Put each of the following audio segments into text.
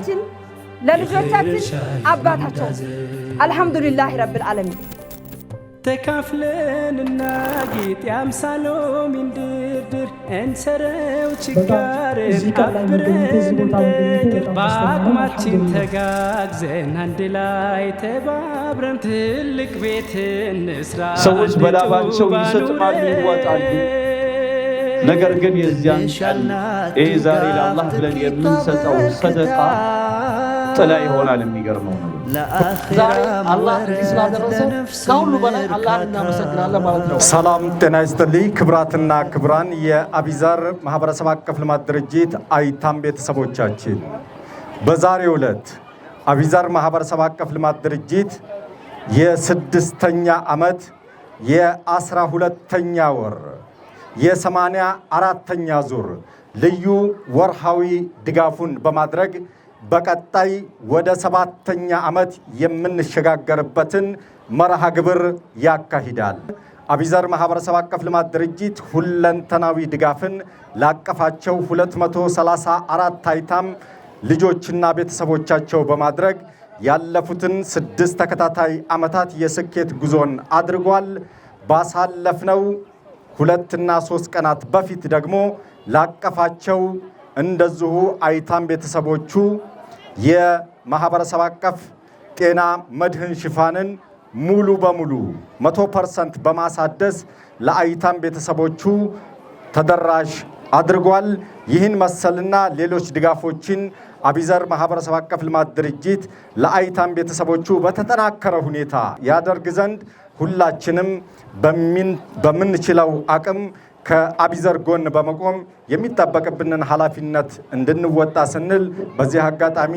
ለእናታችን ለልጆቻችን አባታቸው አልহামዱሊላህ ረብል ዓለሚን ተካፍለንና ጌጥ ያምሳሎም እንድድር እንሰረው ችጋርን አብረን በአቅማችን ተጋግዘን አንድ ላይ ተባብረን ትልቅ ቤት እንስራ። ሰዎች በላባቸው ይሰጥማሉ ይወጣሉ። ነገር ግን የዚያን ቀን ዛሬ ለአላህ ብለን የምንሰጠው ሰደቃ ጥላ ይሆናል። የሚገርመው ነው ዛሬ አላህ ስላደረሰን ከሁሉ በላይ አላህን እናመሰግናለን ማለት ነው። ሰላም ጤና ይስጥልኝ ክብራትና ክብራን የአቢዛር ማህበረሰብ አቀፍ ልማት ድርጅት አይታም ቤተሰቦቻችን፣ በዛሬው ዕለት አቢዛር ማህበረሰብ አቀፍ ልማት ድርጅት የ6ኛ ዓመት የ12ኛ ወር የ84ኛ ዙር ልዩ ወርሃዊ ድጋፉን በማድረግ በቀጣይ ወደ 7ኛ ዓመት የምንሸጋገርበትን መርሃ ግብር ያካሂዳል። አቢዛር ማህበረሰብ አቀፍ ልማት ድርጅት ሁለንተናዊ ድጋፍን ላቀፋቸው 234 አይታም ልጆችና ቤተሰቦቻቸው በማድረግ ያለፉትን 6 ተከታታይ ዓመታት የስኬት ጉዞን አድርጓል። ባሳለፍነው 2 እና 3 ቀናት በፊት ደግሞ ላቀፋቸው እንደዚሁ አይታም ቤተሰቦቹ የማህበረሰብ አቀፍ ጤና መድህን ሽፋንን ሙሉ በሙሉ 100% በማሳደስ ለአይታም ቤተሰቦቹ ተደራሽ አድርጓል። ይህን መሰልና ሌሎች ድጋፎችን አቢዛር ማህበረሰብ አቀፍ ልማት ድርጅት ለአይታም ቤተሰቦቹ በተጠናከረ ሁኔታ ያደርግ ዘንድ ሁላችንም በምንችለው አቅም ከአቢዛር ጎን በመቆም የሚጠበቅብንን ኃላፊነት እንድንወጣ ስንል በዚህ አጋጣሚ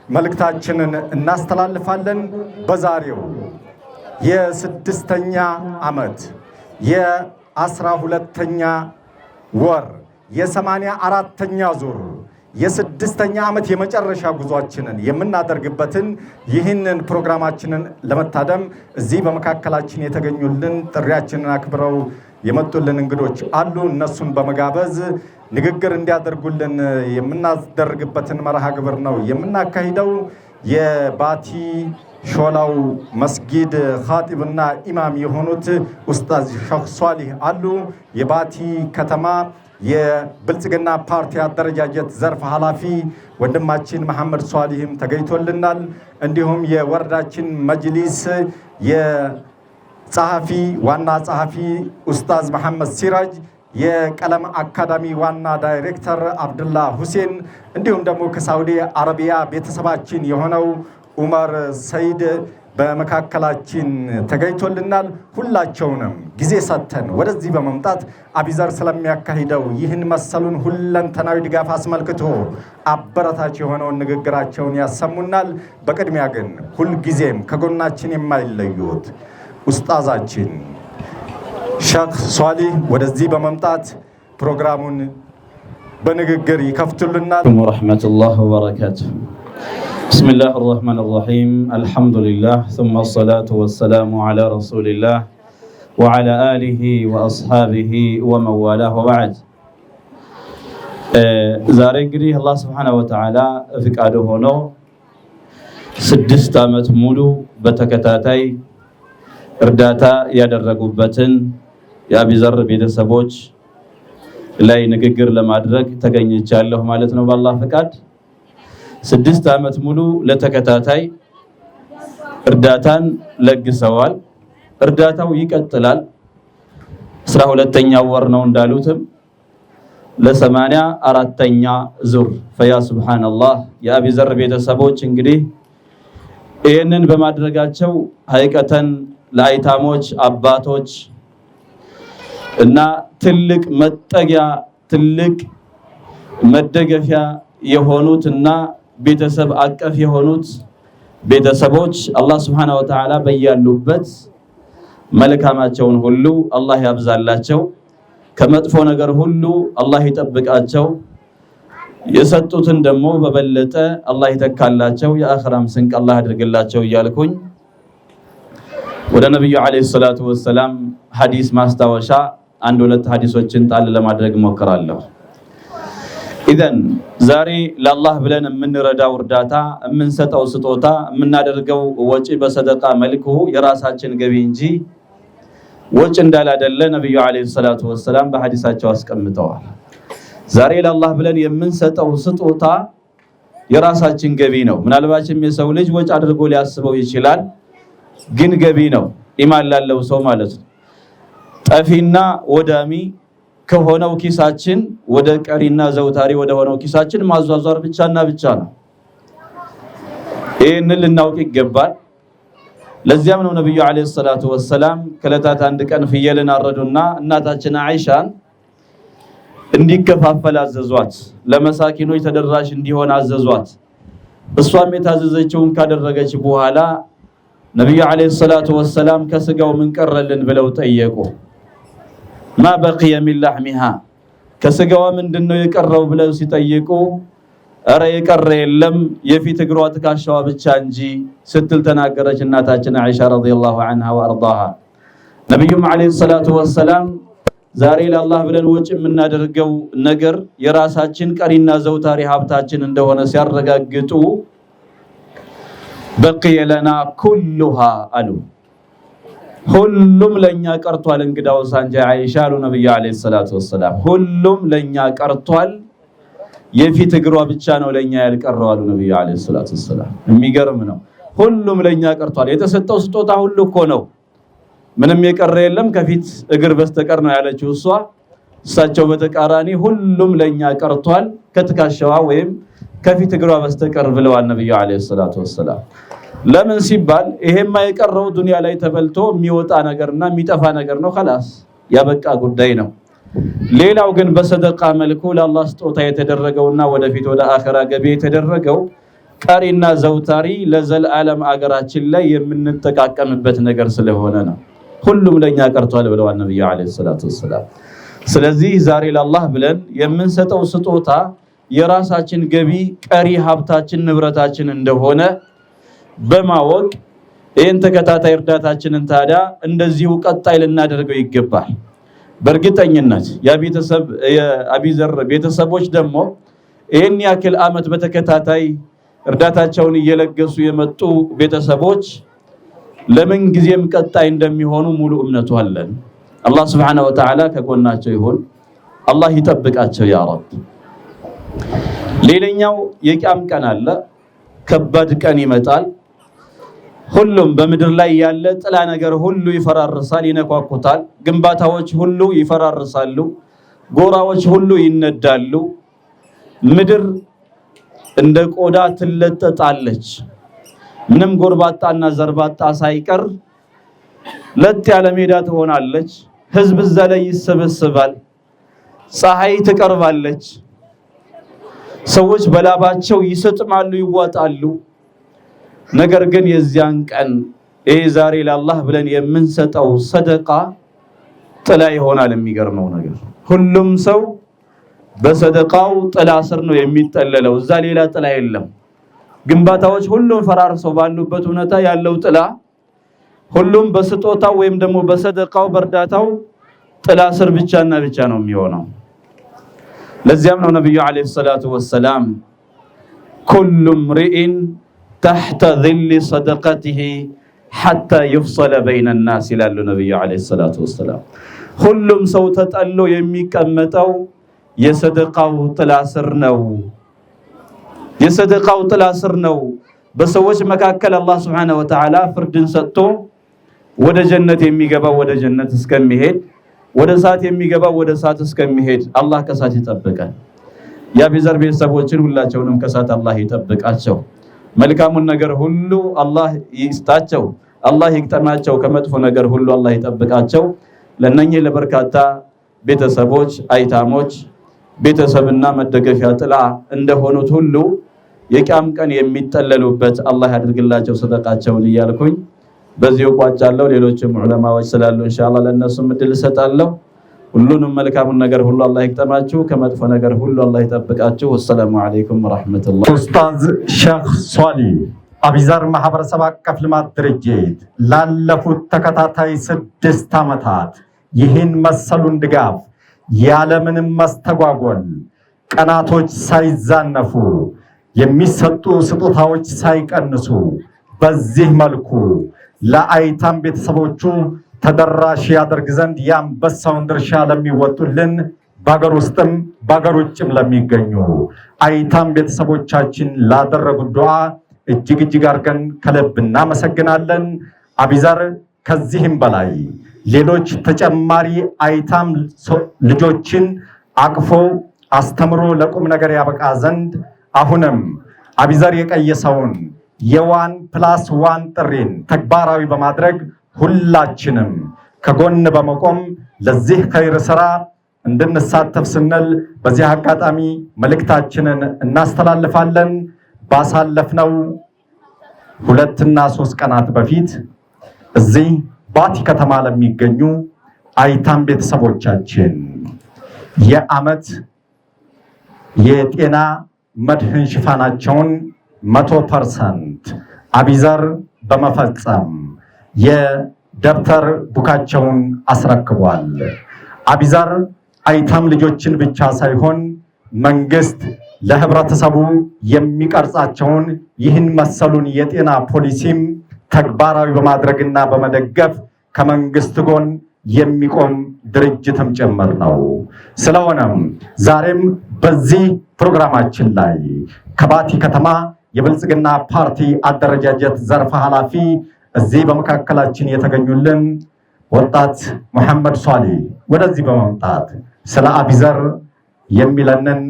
መልእክታችንን እናስተላልፋለን። በዛሬው የ6ኛ ዓመት የ12ኛ ወር የ84ኛ ዙር የ6ኛ ዓመት የመጨረሻ ጉዟችንን የምናደርግበትን ይህንን ፕሮግራማችንን ለመታደም እዚህ በመካከላችን የተገኙልን ጥሪያችንን አክብረው የመጡልን እንግዶች አሉ። እነሱን በመጋበዝ ንግግር እንዲያደርጉልን የምናደርግበትን መርሃ ግብር ነው የምናካሂደው። የባቲ ሾላው መስጊድ ኻጢብና ኢማም የሆኑት ኡስታዝ ሼኽ ሷሊህ አሉ። የባቲ ከተማ የብልጽግና ፓርቲ አደረጃጀት ዘርፍ ኃላፊ ወንድማችን መሐመድ ሷሊህም ተገኝቶልናል። እንዲሁም የወረዳችን መጅሊስ ጸሐፊ ዋና ጸሐፊ ኡስታዝ መሐመድ ሲራጅ፣ የቀለም አካዳሚ ዋና ዳይሬክተር አብዱላ ሁሴን፣ እንዲሁም ደግሞ ከሳውዲ አረቢያ ቤተሰባችን የሆነው ዑመር ሰይድ በመካከላችን ተገኝቶልናል። ሁላቸውንም ጊዜ ሰጥተን ወደዚህ በመምጣት አቢዛር ስለሚያካሂደው ይህን መሰሉን ሁለንተናዊ ድጋፍ አስመልክቶ አበረታች የሆነውን ንግግራቸውን ያሰሙናል። በቅድሚያ ግን ሁልጊዜም ከጎናችን የማይለዩት ኡስታዛችን ሼኽ ሷሊህ ወደዚህ በመምጣት ፕሮግራሙን በንግግር ይከፍቱልናል። ወራህመቱላሂ ወበረካቱሁ። ቢስሚላሂር ረህማኒር ረሂም አልሐምዱሊላህ ثم الصلاة والسلام على رسول الله وعلى آله وأصحابه ومن والاه وبعد። ዛሬ እንግዲህ አላህ Subhanahu Wa Ta'ala ፍቃዱ ሆኖ 6 ዓመት ሙሉ በተከታታይ እርዳታ ያደረጉበትን የአቢዛር ቤተሰቦች ላይ ንግግር ለማድረግ ተገኝቻለሁ ማለት ነው። በአላህ ፈቃድ 6 ዓመት ሙሉ ለተከታታይ እርዳታን ለግሰዋል። እርዳታው ይቀጥላል። 12ኛው ወር ነው እንዳሉትም ለ84ኛ ዙር ፈያ ሱብሃንአላህ የአቢዛር ቤተሰቦች እንግዲህ ይህንን በማድረጋቸው ሀይቀተን ለአይታሞች አባቶች እና ትልቅ መጠጊያ ትልቅ መደገፊያ የሆኑትና ቤተሰብ አቀፍ የሆኑት ቤተሰቦች አላህ Subhanahu Wa Ta'ala በያሉበት መልካማቸውን ሁሉ አላህ ያብዛላቸው፣ ከመጥፎ ነገር ሁሉ አላህ ይጠብቃቸው፣ የሰጡትን ደግሞ በበለጠ አላህ ይተካላቸው፣ የአኺራም ስንቅ አላህ ያድርግላቸው እያልኩኝ ወደ ነብዩ አለይሂ ሰላቱ ወሰለም ሐዲስ ማስታወሻ አንድ ሁለት ሐዲሶችን ጣል ለማድረግ ሞክራለሁ። ኢዘን ዛሬ ለአላህ ብለን የምንረዳው እርዳታ የምንሰጠው ስጦታ የምናደርገው ወጪ በሰደቃ መልኩ የራሳችን ገቢ እንጂ ወጪ እንዳላደለ ነብዩ አለይሂ ሰላቱ ወሰለም በሐዲሳቸው አስቀምጠዋል። ዛሬ ለአላህ ብለን የምንሰጠው ስጦታ የራሳችን ገቢ ነው። ምናልባትም የሰው ልጅ ወጪ አድርጎ ሊያስበው ይችላል፣ ግን ገቢ ነው ኢማን ላለው ሰው ማለት ነው። ጠፊና ወዳሚ ከሆነው ኪሳችን ወደ ቀሪና ዘውታሪ ወደ ሆነው ኪሳችን ማዟዟር ብቻና ብቻ ነው። ይህንን ልናውቅ ይገባል። ለዚያም ነው ነብዩ አለይሂ ሰላቱ ወሰለም ከለታት አንድ ቀን ፍየልን አረዱና እናታችን አይሻን እንዲከፋፈል አዘዟት፣ ለመሳኪኖች ተደራሽ እንዲሆን አዘዟት። እሷም የታዘዘችውን ካደረገች በኋላ ነብዩ አለይሂ ሰላቱ ወሰለም ከስጋው ምን ቀረልን ብለው ጠየቁ። ማ በቂየ ሚን ለሕሚሃ ከስጋዋ ምንድነው የቀረው ብለው ሲጠይቁ አረ የቀረ የለም የፊት እግሯ ትካሻዋ ብቻ እንጂ ስትል ተናገረች እናታችን አይሻ ረዲየላሁ ዐንሃ ወአርዳሃ። ነብዩም አለይሂ ሰላቱ ወሰለም ዛሬ ለአላህ ብለን ወጪ የምናደርገው ነገር የራሳችን ቀሪና ዘውታሪ ሀብታችን እንደሆነ ሲያረጋግጡ በቂየ ለና ኩሉሃ አሉ፣ ሁሉም ለኛ ቀርቷል። እንግዳው ሳንጃ አይሻ አሉ ነብዩ አለይሂ ሰላቱ ወሰለም ሁሉም ለኛ ቀርቷል፣ የፊት እግሯ ብቻ ነው ለኛ ያልቀረው አሉ ነብዩ አለይሂ ሰላቱ ወሰለም። የሚገርም ነው። ሁሉም ለኛ ቀርቷል። የተሰጠው ስጦታ ሁሉ እኮ ነው፣ ምንም የቀረ የለም ከፊት እግር በስተቀር ነው ያለችው እሷ። እሳቸው በተቃራኒ ሁሉም ለኛ ቀርቷል ከትካሻዋ ወይም ከፊት እግሯ በስተቀር ብለዋል ነብዩ አለይሂ ሰላቱ ወሰለም። ለምን ሲባል ይሄማ የቀረው ዱንያ ላይ ተበልቶ የሚወጣ ነገርና የሚጠፋ ነገር ነው፣ خلاص ያበቃ ጉዳይ ነው። ሌላው ግን በሰደቃ መልኩ ለአላህ ስጦታ የተደረገውና ወደፊት ወደ አኺራ ገቢ የተደረገው ቀሪና ዘውታሪ ለዘላለም አገራችን ላይ የምንጠቃቀምበት ነገር ስለሆነ ነው። ሁሉም ለኛ ቀርቷል ብለዋል ነብዩ አለይሂ ሰላቱ ወሰለም። ስለዚህ ዛሬ ለአላህ ብለን የምንሰጠው ስጦታ የራሳችን ገቢ ቀሪ ሀብታችን ንብረታችን እንደሆነ በማወቅ ይህን ተከታታይ እርዳታችንን ታዲያ እንደዚሁ ቀጣይ ልናደርገው ይገባል። በእርግጠኝነት የአቢዘር ቤተሰቦች ደግሞ ይህን ያክል ዓመት በተከታታይ እርዳታቸውን እየለገሱ የመጡ ቤተሰቦች ለምን ጊዜም ቀጣይ እንደሚሆኑ ሙሉ እምነቱ አለን። አላህ Subhanahu Wa Ta'ala ከጎናቸው ይሁን፣ አላህ ይጠብቃቸው ያ ረብ። ሌላኛው የቂያም ቀን አለ፣ ከባድ ቀን ይመጣል። ሁሉም በምድር ላይ ያለ ጥላ ነገር ሁሉ ይፈራርሳል፣ ይነኳኩታል። ግንባታዎች ሁሉ ይፈራርሳሉ፣ ጎራዎች ሁሉ ይነዳሉ። ምድር እንደ ቆዳ ትለጠጣለች። ምንም ጎርባጣና ዘርባጣ ሳይቀር ለጥ ያለ ሜዳ ትሆናለች። ህዝብ እዛ ላይ ይሰበሰባል። ፀሐይ ትቀርባለች። ሰዎች በላባቸው ይሰጥማሉ፣ ይዋጣሉ። ነገር ግን የዚያን ቀን ዛሬ ለአላህ ብለን የምንሰጠው ሰደቃ ጥላ ይሆናል። የሚገርመው ነገር ሁሉም ሰው በሰደቃው ጥላ ስር ነው የሚጠለለው። እዛ ሌላ ጥላ የለም። ግንባታዎች ሁሉም ፈራርሰው ባሉበት ሁኔታ ያለው ጥላ ሁሉም በስጦታው ወይም ደግሞ በሰደቃው በእርዳታው ጥላ ስር ብቻና ብቻ ነው የሚሆነው። ለዚያም ነው ነብዩ አለይሂ ሰላቱ ወሰለም ኩሉ ምርኢን ተሕተ ظل صدقته حتى يفصل بين الناس ይላሉ ነብዩ አለይሂ ሰላቱ ወሰለም። ሁሉም ሰው ተጠሎ የሚቀመጠው የሰደቃው ጥላ ስር ነው። የሰደቃው ጥላ ስር ነው። በሰዎች መካከል አላህ Subhanahu Wa Ta'ala ፍርድን ሰጥቶ ወደ ጀነት የሚገባው ወደ ጀነት እስከሚሄድ፣ ወደ እሳት የሚገባው ወደ እሳት እስከሚሄድ አላህ ከእሳት ይጠብቃል። የአቢዘር ቤተሰቦችን ሁላቸውንም ከእሳት አላህ ይጠብቃቸው። መልካሙን ነገር ሁሉ አላህ ይስጣቸው፣ አላህ ይቅጠማቸው። ከመጥፎ ነገር ሁሉ አላህ ይጠብቃቸው። ለነኚህ ለበርካታ ቤተሰቦች አይታሞች ቤተሰብና መደገፊያ ጥላ እንደሆኑት ሁሉ የቂያም ቀን የሚጠለሉበት አላህ ያድርግላቸው ሰደቃቸውን እያልኩኝ በዚሁ ቋጫለሁ። ሌሎችም ዑለማዎች ስላሉ ኢንሻአላህ ለነሱም እድል እሰጣለሁ። ሁሉንም መልካሙን ነገር ሁሉ አላህ ይቅጠማችሁ፣ ከመጥፎ ነገር ሁሉ አላህ ይጠብቃችሁ። ወሰላሙ አለይኩም ወራህመቱላህ። ኡስታዝ ሼህ ሷሊህ አቢዘር ማህበረሰብ አቀፍ ልማት ድርጅት ላለፉት ተከታታይ 6 ዓመታት ይህን መሰሉን ድጋፍ ያለምንም መስተጓጎል ቀናቶች ሳይዛነፉ የሚሰጡ ስጦታዎች ሳይቀንሱ በዚህ መልኩ ለአይታም ቤተሰቦቹ ተደራሽ ያደርግ ዘንድ የአንበሳውን ድርሻ ለሚወጡልን በአገር ውስጥም በአገር ውጭም ለሚገኙ አይታም ቤተሰቦቻችን ላደረጉት ዱዓ እጅግ አድርገን ከልብ እናመሰግናለን። አቢዘር ከዚህም በላይ ሌሎች ተጨማሪ አይታም ልጆችን አቅፎ አስተምሮ ለቁም ነገር ያበቃ ዘንድ አሁንም አቢዘር የቀየሰውን የ1+1 ጥሪን ተግባራዊ በማድረግ ሁላችንም ከጎን በመቆም ለዚህ ኸይር ስራ እንድንሳተፍ ስንል በዚህ አጋጣሚ መልእክታችንን እናስተላልፋለን። ባሳለፍነው 2 እና 3 ቀናት በፊት እዚህ ባቲ ከተማ ለሚገኙ አይታም ቤተሰቦቻችን የዓመት የጤና መድህን ሽፋናቸውን 100% አቢዘር በመፈጸም የደብተር ቡካቸውን አስረክቧል። አቢዘር አይታም ልጆችን ብቻ ሳይሆን መንግስት ለህብረተሰቡ የሚቀርጻቸውን ይህን መሰሉን የጤና ፖሊሲም ተግባራዊ በማድረግና በመደገፍ ከመንግስት ጎን የሚቆም ድርጅትም ጭምር ነው። ስለሆነም ዛሬም በዚህ ፕሮግራማችን ላይ ከባቲ ከተማ የብልጽግና ፓርቲ አደረጃጀት ዘርፍ ኃላፊ እዚህ በመካከላችን የተገኙልን ወጣት መሐመድ ሷሊ ወደዚህ በመምጣት ስለ አቢዘር የሚለንን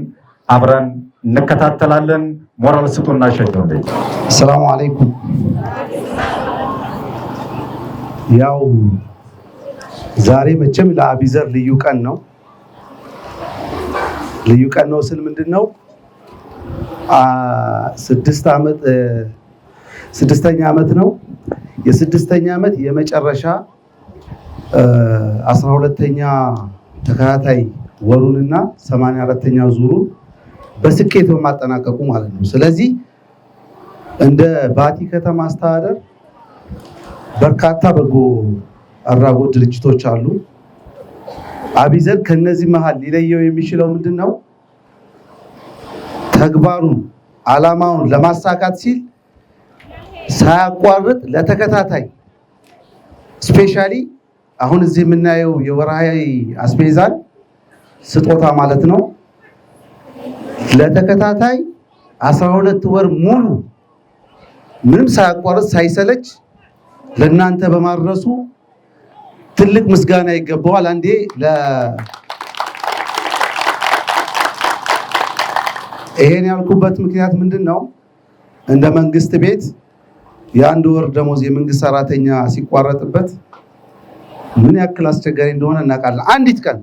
አብረን እንከታተላለን። ሞራል ስጡና ሸኙልኝ። ሰላም አለይኩም። ያው ዛሬ መቼም ለአቢዘር ልዩ ቀን ነው። ልዩ ቀን ነው ስል ምንድነው? 6ኛ ዓመት ነው። የ6ኛ ዓመት የመጨረሻ 12ኛ ተከታታይ ወሩንና 84ኛ ዙሩን በስኬት በማጠናቀቁ ማለት ነው። ስለዚህ እንደ ባቲ ከተማ አስተዳደር በርካታ በጎ አድራጎት ድርጅቶች አሉ። አቢዘር ከነዚህ መሃል ሊለየው የሚችለው ምንድነው? ተግባሩን ዓላማውን ለማሳካት ሲል ሳያቋርጥ ለተከታታይ ስፔሻሊ አሁን እዚህ የምናየው የወርሃዊ አስቤዛን ስጦታ ማለት ነው ለተከታታይ 12 ወር ሙሉ ምንም ሳያቋርጥ ሳይሰለች ለእናንተ በማድረሱ ትልቅ ምስጋና ይገባዋል። አንዴ ይሄን ያልኩበት ምክንያት ምንድነው? እንደ መንግስት ቤት የአንድ ወር ደሞዝ የመንግስት ሰራተኛ ሲቋረጥበት ምን ያክል አስቸጋሪ እንደሆነ እናውቃለን። አንዲት ቀን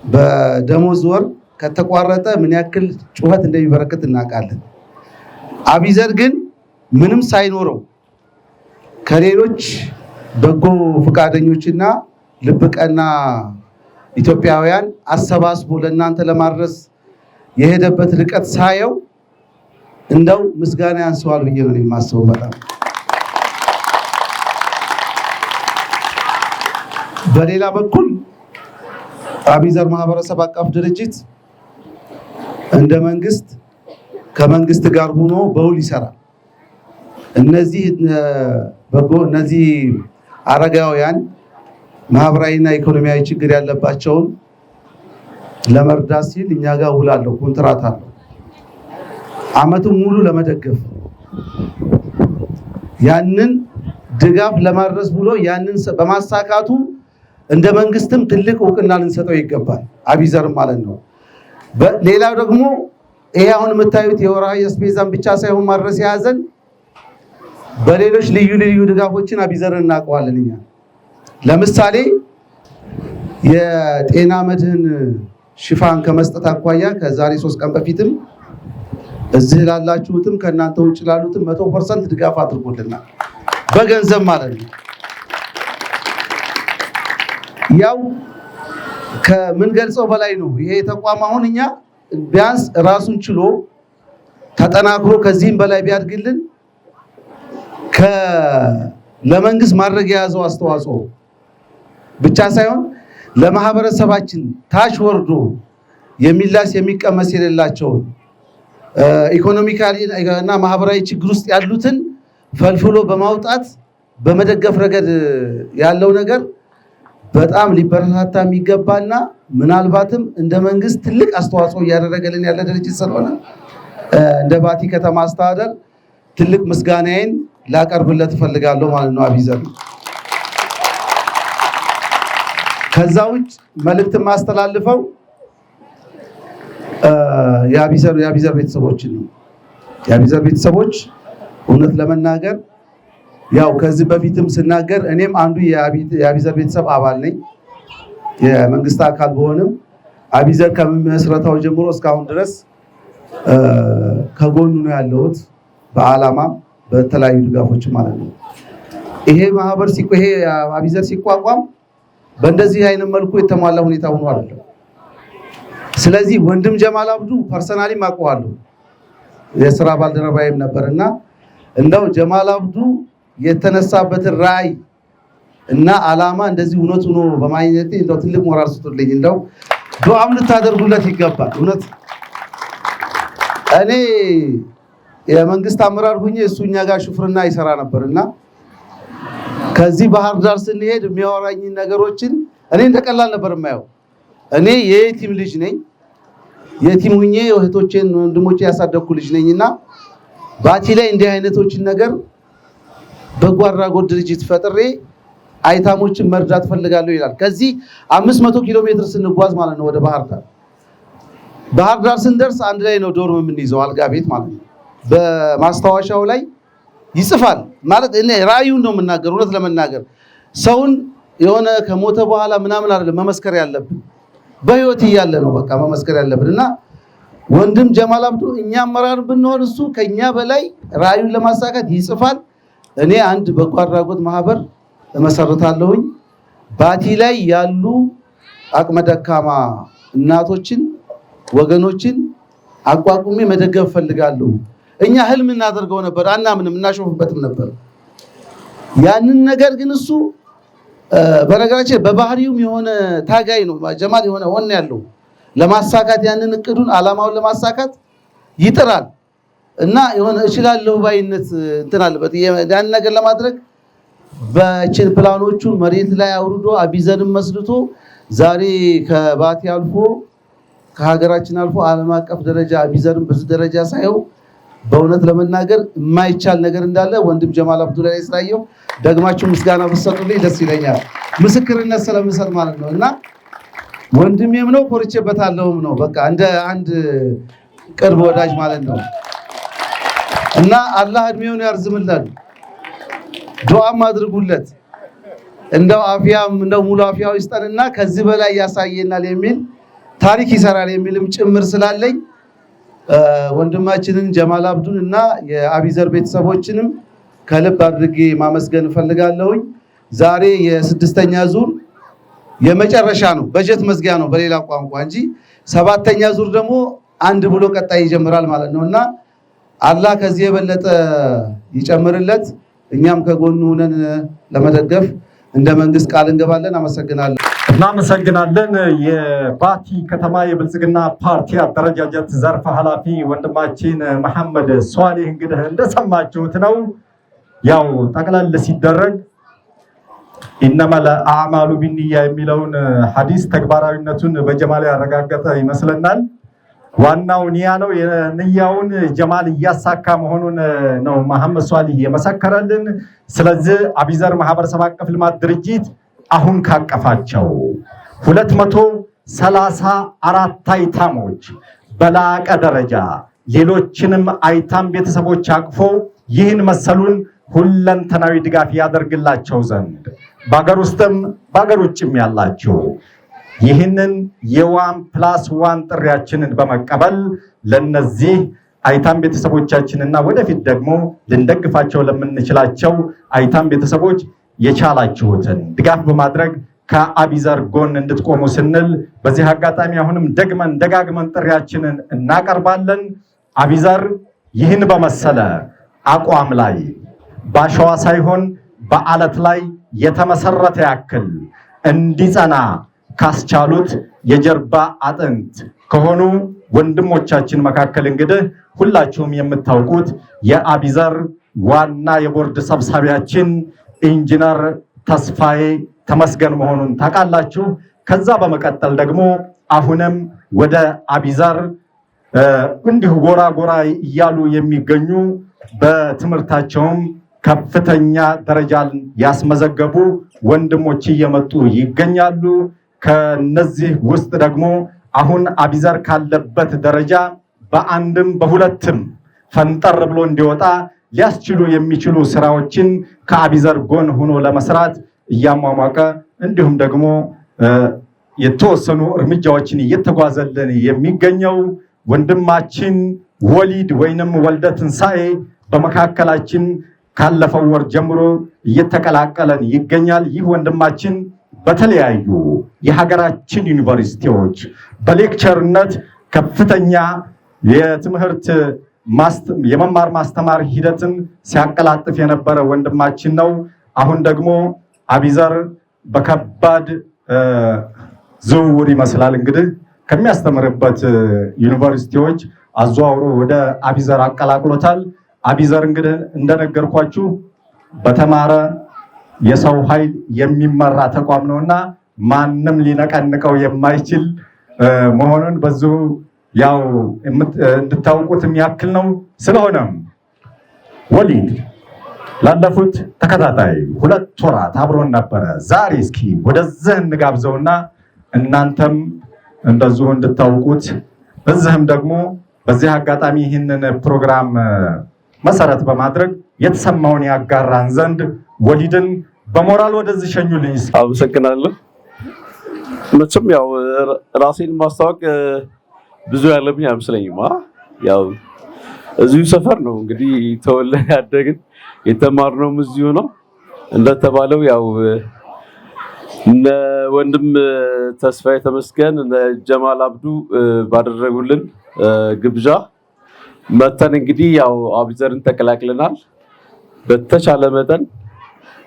በደሞዝ ወር ከተቋረጠ ምን ያክል ጩኸት እንደሚበረከት እናውቃለን። አቢዘር ግን ምንም ሳይኖረው ከሌሎች በጎ ፈቃደኞችና ልብቀና ኢትዮጵያውያን አሰባስቦ ለእናንተ ለማድረስ የሄደበት ርቀት ሳየው እንደው ምስጋና ያንሰዋል ብዬ ነው የማስበው። በጣም በሌላ በኩል አቢዘር ማህበረሰብ አቀፍ ድርጅት እንደ መንግስት ከመንግስት ጋር ሆኖ በውል ይሰራል። እነዚህ አረጋውያን ማህበራዊና ኢኮኖሚያዊ ችግር ያለባቸውን ለመርዳት ሲል እኛ ጋር ውል አለው፣ ኮንትራት አለው። ዓመቱን ሙሉ ለመደገፍ ያንን ድጋፍ ለማድረስ ብሎ ያንን በማሳካቱ እንደ መንግስትም ትልቅ እውቅና ልንሰጠው ይገባል። አቢዘር ማለት ነው። ሌላው ደግሞ ይሄ አሁን የምታዩት የወርሃዊ አስቤዛን ብቻ ሳይሆን ማድረስ የያዘን በሌሎች ልዩ ልዩ ድጋፎችን አቢዘርን እናውቀዋለን። እኛ ለምሳሌ የጤና መድህን ሽፋን ከመስጠት አኳያ ከዛሬ 3 ቀን በፊትም እዚህ ላላችሁትም ከእናንተ ውጭ ላሉትም 100% ድጋፍ አድርጎልናል፣ በገንዘብ ማለት ነው። ያው ከምንገልጸው በላይ ነው። ይሄ ተቋም አሁን እኛ ቢያንስ ራሱን ችሎ ተጠናክሮ ከዚህም በላይ ቢያድግልን ለመንግስት ማድረግ የያዘው አስተዋጽኦ ብቻ ሳይሆን ለማህበረሰባችን ታች ወርዶ የሚላስ የሚቀመስ የሌላቸውን ኢኮኖሚካሊ እና ማህበራዊ ችግር ውስጥ ያሉትን ፈልፍሎ በማውጣት በመደገፍ ረገድ ያለው ነገር በጣም ሊበረታታ የሚገባና ምናልባትም እንደ መንግስት ትልቅ አስተዋጽኦ እያደረገልን ያለ ድርጅት ስለሆነ እንደ ባቲ ከተማ አስተዳደር ትልቅ ምስጋናዬን ላቀርብለት እፈልጋለሁ ማለት ነው አቢዘር። ከዛ ውጭ መልእክት ማስተላልፈው የአቢዘር ቤተሰቦችን ነው። የአቢዘር ቤተሰቦች እውነት ለመናገር ያው ከዚህ በፊትም ስናገር እኔም አንዱ የአቢዘር ቤተሰብ አባል ነኝ። የመንግስት አካል በሆንም አቢዘር ከመመስረታው ጀምሮ እስካሁን ድረስ ከጎኑ ነው ያለሁት፣ በዓላማም በተለያዩ ድጋፎች ማለት ነው። ይሄ ማህበር ይሄ አቢዘር ሲቋቋም በእንደዚህ አይነት መልኩ የተሟላ ሁኔታ ሆኖ አይደለም። ስለዚህ ወንድም ጀማል አብዱ ፐርሰናሊ ማቀዋለሁ የሥራ ባልደረባዬም ነበርና እንደው ጀማል አብዱ የተነሳበትን ራዕይ እና ዓላማ እንደዚህ እውነት ሆኖ በማግኘቴ እንደው ትልቅ ሞራል ስጡልኝ። እንደው ዱዓም ልታደርጉለት ይገባል። እውነት እኔ የመንግስት አመራር ሁኜ እሱኛ ጋር ሹፍርና ይሰራ ነበርና ከዚህ ባህር ዳር ስንሄድ የሚያወራኝ ነገሮችን እኔ እንደቀላል ነበር የማየው። እኔ የየቲም ልጅ ነኝ። የቲም ሁኜ እህቶቼን ወንድሞቼ ያሳደግኩ ልጅ ነኝና ባቲ ላይ እንዲህ አይነቶችን ነገር በጎ አድራጎት ድርጅት ፈጥሬ አይታሞችን መርዳት ፈልጋለሁ ይላል። ከዚህ 500 ኪሎ ሜትር ስንጓዝ ማለት ነው ወደ ባህር ዳር። ባህር ዳር ስንደርስ አንድ ላይ ነው ዶርም የምንይዘው አልጋ ቤት ማለት ነው። በማስታወሻው ላይ ይጽፋል ማለት እኔ ራእዩን ነው የምናገር። እውነት ለመናገር ሰውን የሆነ ከሞተ በኋላ ምናምን አይደለም መመስከር ያለብን፣ በህይወት እያለ ነው በቃ መመስከር ያለብን። እና ወንድም ጀማል አብዱ እኛ አመራር ብንሆን እሱ ከኛ በላይ ራእዩን ለማሳካት ይጽፋል። እኔ አንድ በጎ አድራጎት ማህበር እመሰርታለሁኝ። ባቲ ላይ ያሉ አቅመ ደካማ እናቶችን ወገኖችን አቋቁሜ መደገፍ ፈልጋለሁ። እኛ ህልም እናደርገው ነበር፣ አናምንም፣ እናሾፍበትም ነበር። ያንን ነገር ግን እሱ በነገራችን በባህሪውም የሆነ ታጋይ ነው ጀማል፣ የሆነ ወኔ ያለው ለማሳካት ያንን እቅዱን አላማውን ለማሳካት ይጥራል እና የሆነ እችላለሁ ባይነት እንትን አለበት። ያን ነገር ለማድረግ በእችን ፕላኖቹን መሬት ላይ አውርዶ አቢዘርን መስርቶ ዛሬ ከባቲ አልፎ ከሀገራችን አልፎ ዓለም አቀፍ ደረጃ አቢዘርን በዚህ ደረጃ ሳይው በእውነት ለመናገር የማይቻል ነገር እንዳለ ወንድም ጀማል አብዱ ላይ ስላየው ደግማችሁ ምስጋና ብትሰጡልኝ ደስ ይለኛል። ምስክርነት ስለምሰጥ ማለት ነው። እና ወንድሜም ነው ኮርቼበታለሁም ነው በቃ እንደ አንድ ቅርብ ወዳጅ ማለት ነው። እና አላህ እድሜውን ያርዝምልን፣ ዱዓም አድርጉለት። እንደው አፊያም እንደው ሙሉ አፊያው ይስጠንና ከዚህ በላይ ያሳየናል የሚል ታሪክ ይሰራል የሚልም ጭምር ስላለኝ ወንድማችንን ጀማል አብዱን እና የአቢዘር ቤተሰቦችንም ከልብ አድርጌ ማመስገን ፈልጋለሁኝ። ዛሬ የስድስተኛ ዙር የመጨረሻ ነው፣ በጀት መዝጊያ ነው በሌላ ቋንቋ እንጂ 7ኛ ዙር ደግሞ አንድ ብሎ ቀጣይ ይጀምራል ማለት ነውና አላህ ከዚህ የበለጠ ይጨምርለት። እኛም ከጎኑ ሆነን ለመደገፍ እንደ መንግስት ቃል እንገባለን። አመሰግናለሁ። እናመሰግናለን። የባቲ ከተማ የብልጽግና ፓርቲ አደረጃጀት ዘርፍ ኃላፊ ወንድማችን መሐመድ ሷሊህ እንግዲህ እንደሰማችሁት ነው። ያው ጠቅለል ሲደረግ ኢነመል አዕማሉ ቢንያ የሚለውን ሐዲስ ተግባራዊነቱን በጀማል ያረጋገጠ ይመስለናል። ዋናው ንያ ነው። የንያውን ጀማል እያሳካ መሆኑን ነው መሐመድ ሷሊህ የመሰከረልን። ስለዚህ አቢዘር ማህበረሰብ አቀፍ ልማት ድርጅት አሁን ካቀፋቸው 234 አይታሞች በላቀ ደረጃ ሌሎችንም አይታም ቤተሰቦች አቅፎ ይህን መሰሉን ሁለንተናዊ ድጋፍ ያደርግላቸው ዘንድ በአገር ውስጥም በአገር ውጭም ያላችሁ ይህንን የ1+1 ጥሪያችንን በመቀበል ለነዚህ አይታም ቤተሰቦቻችንና ወደፊት ደግሞ ልንደግፋቸው ለምንችላቸው አይታም ቤተሰቦች የቻላችሁትን ድጋፍ በማድረግ ከአቢዘር ጎን እንድትቆሙ ስንል በዚህ አጋጣሚ አሁንም ደጋግመን ጥሪያችንን እናቀርባለን። አቢዘር ይህን በመሰለ አቋም ላይ ባሸዋ ሳይሆን በአለት ላይ የተመሰረተ ያክል እንዲጸና ካስቻሉት የጀርባ አጥንት ከሆኑ ወንድሞቻችን መካከል እንግዲህ ሁላችሁም የምታውቁት የአቢዘር ዋና የቦርድ ሰብሳቢያችን ኢንጂነር ተስፋዬ ተመስገን መሆኑን ታውቃላችሁ። ከዛ በመቀጠል ደግሞ አሁንም ወደ አቢዘር እንዲሁ ጎራ ጎራ እያሉ የሚገኙ በትምህርታቸውም ከፍተኛ ደረጃን ያስመዘገቡ ወንድሞች እየመጡ ይገኛሉ። ከነዚህ ውስጥ ደግሞ አሁን አቢዘር ካለበት ደረጃ በአንድም በሁለትም ፈንጠር ብሎ እንዲወጣ ሊያስችሉ የሚችሉ ስራዎችን ከአቢዘር ጎን ሆኖ ለመስራት እያሟሟቀ እንዲሁም ደግሞ የተወሰኑ እርምጃዎችን እየተጓዘልን የሚገኘው ወንድማችን ወሊድ ወይንም ወልደ ትንሳኤ በመካከላችን ካለፈው ወር ጀምሮ እየተቀላቀለን ይገኛል። ይህ ወንድማችን በተለያዩ የሀገራችን ዩኒቨርሲቲዎች በሌክቸርነት ከፍተኛ የትምህርት የመማር ማስተማር ሂደትን ሲያቀላጥፍ የነበረ ወንድማችን ነው። አሁን ደግሞ አቢዘር በከባድ ዝውውር ይመስላል እንግዲህ ከሚያስተምርበት ዩኒቨርሲቲዎች አዘዋውሮ ወደ አቢዘር አቀላቅሎታል። አቢዘር እንግዲህ እንደነገርኳችሁ በተማረ የሰው ኃይል የሚመራ ተቋም ነውና ማንም ሊነቀንቀው የማይችል መሆኑን በዚሁ ያው እንድታውቁት የሚያክል ነው። ስለሆነም ወሊድ ላለፉት ተከታታይ 2 ወራት አብሮን ነበረ። ዛሬ እስኪ ወደዚህ እንጋብዘውና እናንተም እንደዚሁ እንድታውቁት እዚህም ደግሞ በዚህ አጋጣሚ ይህንን ፕሮግራም መሰረት በማድረግ የተሰማውን ያጋራን ዘንድ ወሊድን በሞራል ወደዚህ ሸኙልኝ። አመሰግናለሁ። መቼም ያው ራሴን ማስተዋወቅ ብዙ ያለብኝ አይመስለኝም። ያው እዚሁ ሰፈር ነው እንግዲህ ተወልደን ያደግን የተማርነውም እዚሁ ነው። እንደተባለው ያው እነ ወንድም ተስፋዬ ተመስገን እነ ጀማል አብዱ ባደረጉልን ግብዣ መተን እንግዲህ ያው አቢዘርን ተቀላቅለናል። በተቻለ መጠን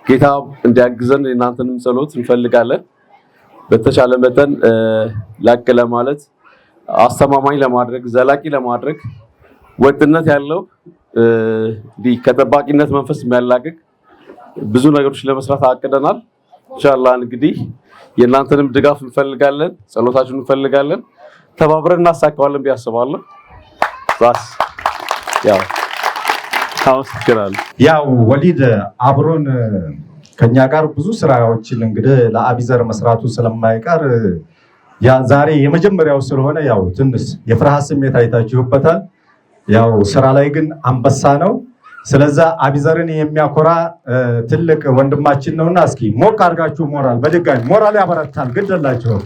ጌታ እንዲያግዘን እናንተንም ጸሎት እንፈልጋለን። በተቻለ መጠን ላቅ ለማለት አስተማማኝ ለማድረግ ዘላቂ ለማድረግ ወጥነት ያለው ከጠባቂነት መንፈስ የሚያላቅቅ ብዙ ነገሮች ለመስራት አቅደናል። ኢንሻአላህ እንግዲህ የእናንተንም ድጋፍ እንፈልጋለን፣ ጸሎታችሁን እንፈልጋለን። ተባብረን እናሳካዋለን ብዬ አስባለሁ። ያው ወሊድ አብሮን ከኛ ጋር ብዙ ስራዎችን እንግዲህ ለአቢዘር መስራቱ ስለማይቀር ዛሬ የመጀመሪያው ስለሆነ ያው ትንሽ የፍርሃት ስሜት አይታችሁበታል። ያው ስራ ላይ ግን አንበሳ ነው። ስለዛ አቢዘርን የሚያኮራ ትልቅ ወንድማችን ነውና እስኪ ሞቅ አድርጋችሁ ሞራል በድጋሚ ሞራል ያበረታል። ግደላችሁ።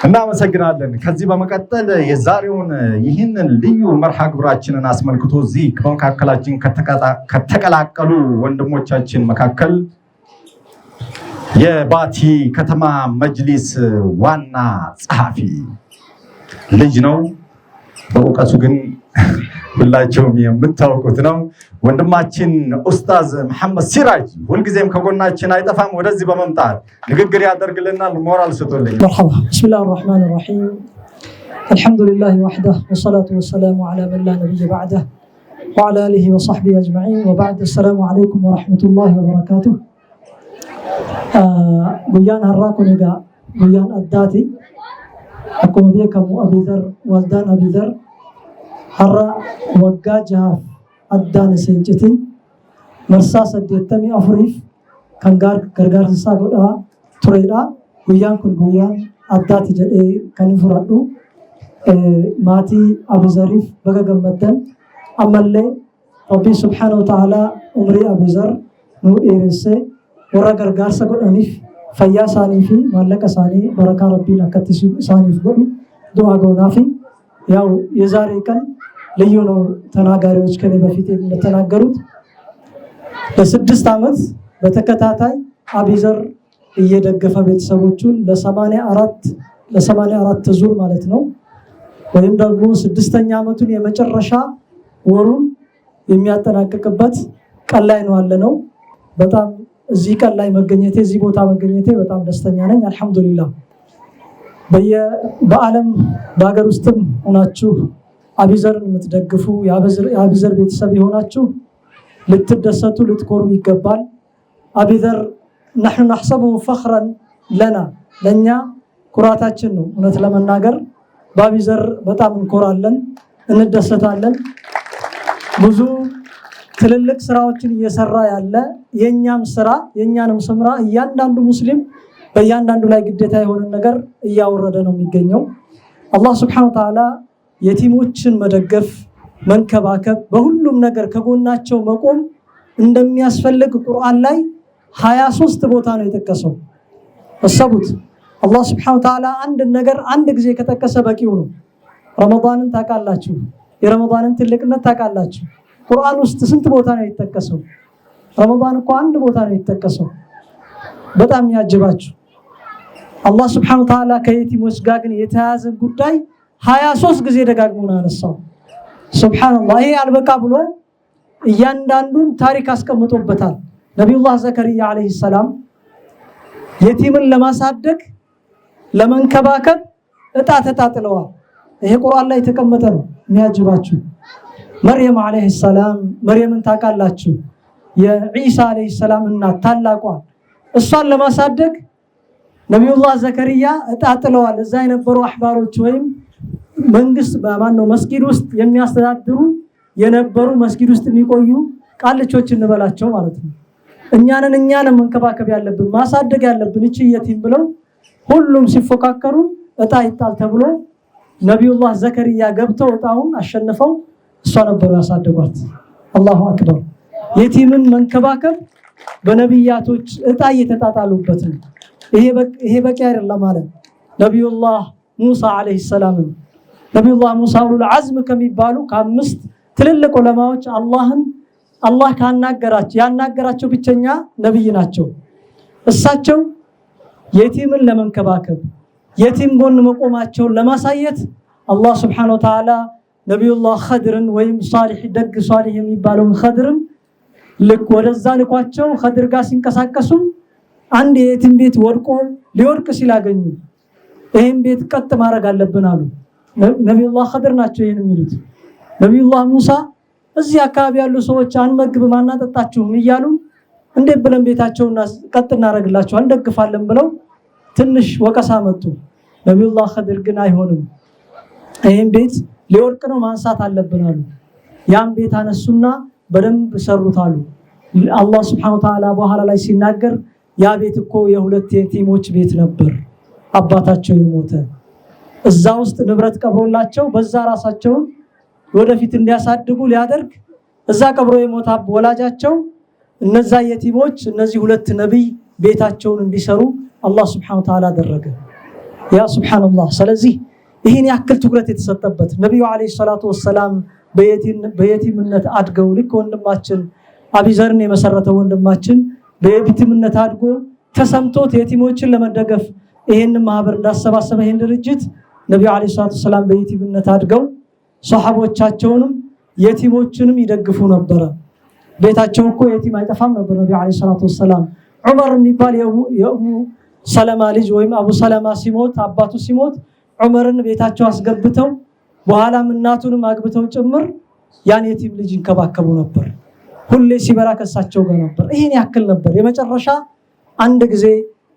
እናመሰግናለን። ከዚህ በመቀጠል የዛሬውን ይህንን ልዩ መርሃ ግብራችንን አስመልክቶ እዚህ በመካከላችን ከተቀላቀሉ ወንድሞቻችን መካከል የባቲ ከተማ መጅሊስ ዋና ጸሐፊ ልጅ ነው። በእውቀቱ ግን ሁላችሁም የምታውቁት ነው። ወንድማችን ኡስታዝ መሐመድ ሲራጅ ሁልጊዜም ከጎናችን አይጠፋም። ወደዚህ በመምጣት ንግግር ያደርግልናል። ሞራል ስጡልኝ። መርሐባ ቢስሚላሂ ራህማኒ ራሂም አልሐምዱሊላሂ ወህደሁ ወሰላቱ ወሰላሙ ዐላ መን ላ ነቢየ በዕደሁ ወዐላ አሊሂ ወሰሕቢሂ አጅመዒን ወበዕድ። አሰላሙ ዐለይኩም ወረሕመቱላሂ ወበረካቱሁ። ጉያን har'aa kun egaa guyyaan addaati. Akkuma beekamu Abiizar waldaan Abiizar har'a waggaa 6 addaan hin citin marsaa 84 kan gargaarsa isaa godhaa turedha. Guyyaan kun guyyaa addaati jedhee kan fudhadhu. Maatii Abiizariif baga gammaddan. Ammallee Rabbi subhaanahu wa ta'aalaa umrii Abiizar nuu dheeressee warra gargaarsa godhaniif fayyaa isaanii fi maallaqa isaanii barakaa rabbiin akkatti isaaniif godhu du'aa goonaafi ያው የዛሬ ቀን ልዩ ነው። ተናጋሪዎች ከኔ በፊት እንደተናገሩት ለ6 ዓመት በተከታታይ አቢዘር እየደገፈ ቤተሰቦቹን ለ84 ዙር ማለት ነው ወይም ደግሞ 6ኛ ዓመቱን የመጨረሻ ወሩን የሚያጠናቅቅበት ቀን ላይ ነው ያለነው። በጣም እዚህ ቀን ላይ መገኘቴ እዚህ ቦታ መገኘቴ በጣም ደስተኛ ነኝ። አልহামዱሊላህ። በዓለም በአገር ውስጥም ሆናችሁ አቢዘርን የምትደግፉ የአቢዘር ቤተሰብ የሆናችሁ ልትደሰቱ ልትኮሩ ይገባል። አቢዘር نحن نحسبه فخرا لنا ለኛ ኩራታችን ነው። እውነት ለመናገር በአቢዘር በጣም እንኮራለን፣ እንደሰታለን። ብዙ ትልልቅ ስራዎችን እየሰራ ያለ የኛም ስራ የኛንም ስምራ እያንዳንዱ ሙስሊም በእያንዳንዱ ላይ ግዴታ የሆነ ነገር እያወረደ ነው የሚገኘው። አላህ Subhanahu Wa Ta'ala የቲሞችን መደገፍ መንከባከብ በሁሉም ነገር ከጎናቸው መቆም እንደሚያስፈልግ ቁርአን ላይ 23 ቦታ ነው የጠቀሰው። አሰቡት አላህ Subhanahu Wa Ta'ala አንድ ነገር አንድ ጊዜ ከተከሰ በቂው ነው። ረመዳንን ታውቃላችሁ፣ የረመዳንን ትልቅነት ታውቃላችሁ። ቁርአን ውስጥ ስንት ቦታ ነው የተጠቀሰው? ረመዳን እኮ አንድ ቦታ ነው የተጠቀሰው። በጣም ያጅባችሁ አላህ Subhanahu Wa Ta'ala ከየቲሞች ጋር ግን የተያዘ ጉዳይ 23 ጊዜ ደጋግሞ ነው ያነሳው። ሱብሃንአላህ። ይሄ አልበቃ ብሎ እያንዳንዱን ታሪክ አስቀምጦበታል። ነብዩላህ ዘከሪያ አለይሂ ሰላም የቲምን ለማሳደግ ለመንከባከብ እጣ ተጣጥለዋል። ይሄ ቁርአን ላይ የተቀመጠ ነው። የሚያጅባችሁ መርየም አለይሂ ሰላም መርየምን ታውቃላችሁ? የኢሳ አለይሂ ሰላም እናት ታላቋ እሷን ለማሳደግ ነብዩላህ ዘከሪያ እጣ ጥለዋል። እዛ የነበሩ አህባሮች ወይም መንግስት በማነው መስጊድ ውስጥ የሚያስተዳድሩ የነበሩ መስጊድ ውስጥ የሚቆዩ ቃልቾች እንበላቸው ማለት ነው። እኛንን መንከባከብ ያለብን ማሳደግ ያለብን እቺ የቲም ብለው ሁሉም ሲፎካከሩ እጣ ይጣል ተብሎ ነብዩላህ ዘከሪያ ገብተው እጣውን አሸንፈው እሷ ነበሩ ያሳደጓት። አላሁ አክበር። የቲምን መንከባከብ በነብያቶች እጣ እየተጣጣሉበት ነው። ይሄ በቂ አይደለም ማለት ነብዩላህ ሙሳ አለይሂ ሰላም ነብዩላህ ሙሳ ኡሉል ዐዝም ከሚባሉ ከአምስት ትልልቅ ዑለማዎች አላህ ያናገራቸው ብቸኛ ነብይ ናቸው። እሳቸው የቲምን ለመንከባከብ የቲም ጎን መቆማቸውን ለማሳየት አላህ Subhanahu Wa Ta'ala ነብዩላህ ኸድርን ወይም ደግ ሷሊህ የሚባለውን ኸድርን ልክ ወደዛ ልኳቸው ኸድር ጋር ሲንቀሳቀሱ አንድ የቲም ቤት ሊወድቅ ሲላገኙ ይሄን ቤት ቀጥ ማድረግ አለብን አሉ። ነብዩላህ ኸድር ናቸው ይሄን የሚሉት። ነብዩላህ ሙሳ እዚህ አካባቢ ያሉ ሰዎች አንመግብም አናጠጣችሁም እያሉ እንዴት ብለን ቤታቸውና ቀጥ እናረግላቸው እንደግፋለን ብለው ትንሽ ወቀሳ መጡ። ነብዩላህ ኸድር ግን አይሆንም ይሄን ቤት ሊወድቅ ነው ማንሳት አለብን አሉ። ያን ቤት አነሱና በደንብ ሰሩት አሉ። አላህ Subhanahu Wa Ta'ala በኋላ ላይ ሲናገር ያ ቤት እኮ የሁለት የቲሞች ቤት ነበር፣ አባታቸው የሞተ እዛ ውስጥ ንብረት ቀብሮላቸው በዛ ራሳቸውን ወደፊት እንዲያሳድጉ ሊያደርግ እዛ ቀብሮ የሞታ ወላጃቸው እነዛ የቲሞች እነዚህ ሁለት ነብይ ቤታቸውን እንዲሰሩ አላህ Subhanahu Wa Ta'ala አደረገ። ያ ሱብሃንአላህ። ስለዚህ ይሄን ያክል ትኩረት የተሰጠበት ነብዩ አለይሂ ሰላቱ ወሰላም በየቲምነት አድገው ልክ ወንድማችን አቢዘርን የመሰረተው ወንድማችን በየቲምነት አድጎ ተሰምቶት የቲሞችን ለመደገፍ ይሄን ማህበር እንዳሰባሰበ ይሄን ድርጅት ነብዩ አለይሂ ሰላቱ ወሰላም በየቲምነት አድገው ሷሃቦቻቸውንም የቲሞችንም ይደግፉ ነበር። ቤታቸው እኮ የቲም አይጠፋም ነበር። ነብዩ አለይሂ ሰላቱ ወሰላም ዑመር የሚባል የኡሙ ሰለማ ልጅ ወይም አቡ ሰለማ ሲሞት አባቱ ሲሞት ዑመርን ቤታቸው አስገብተው በኋላም እናቱንም አግብተው ጭምር ያን የቲም ልጅ ይንከባከቡ ነበር። ሁሌ ሲበራ ከሳቸው ጋር ነበር። ይሄን ያክል ነበር። የመጨረሻ አንድ ጊዜ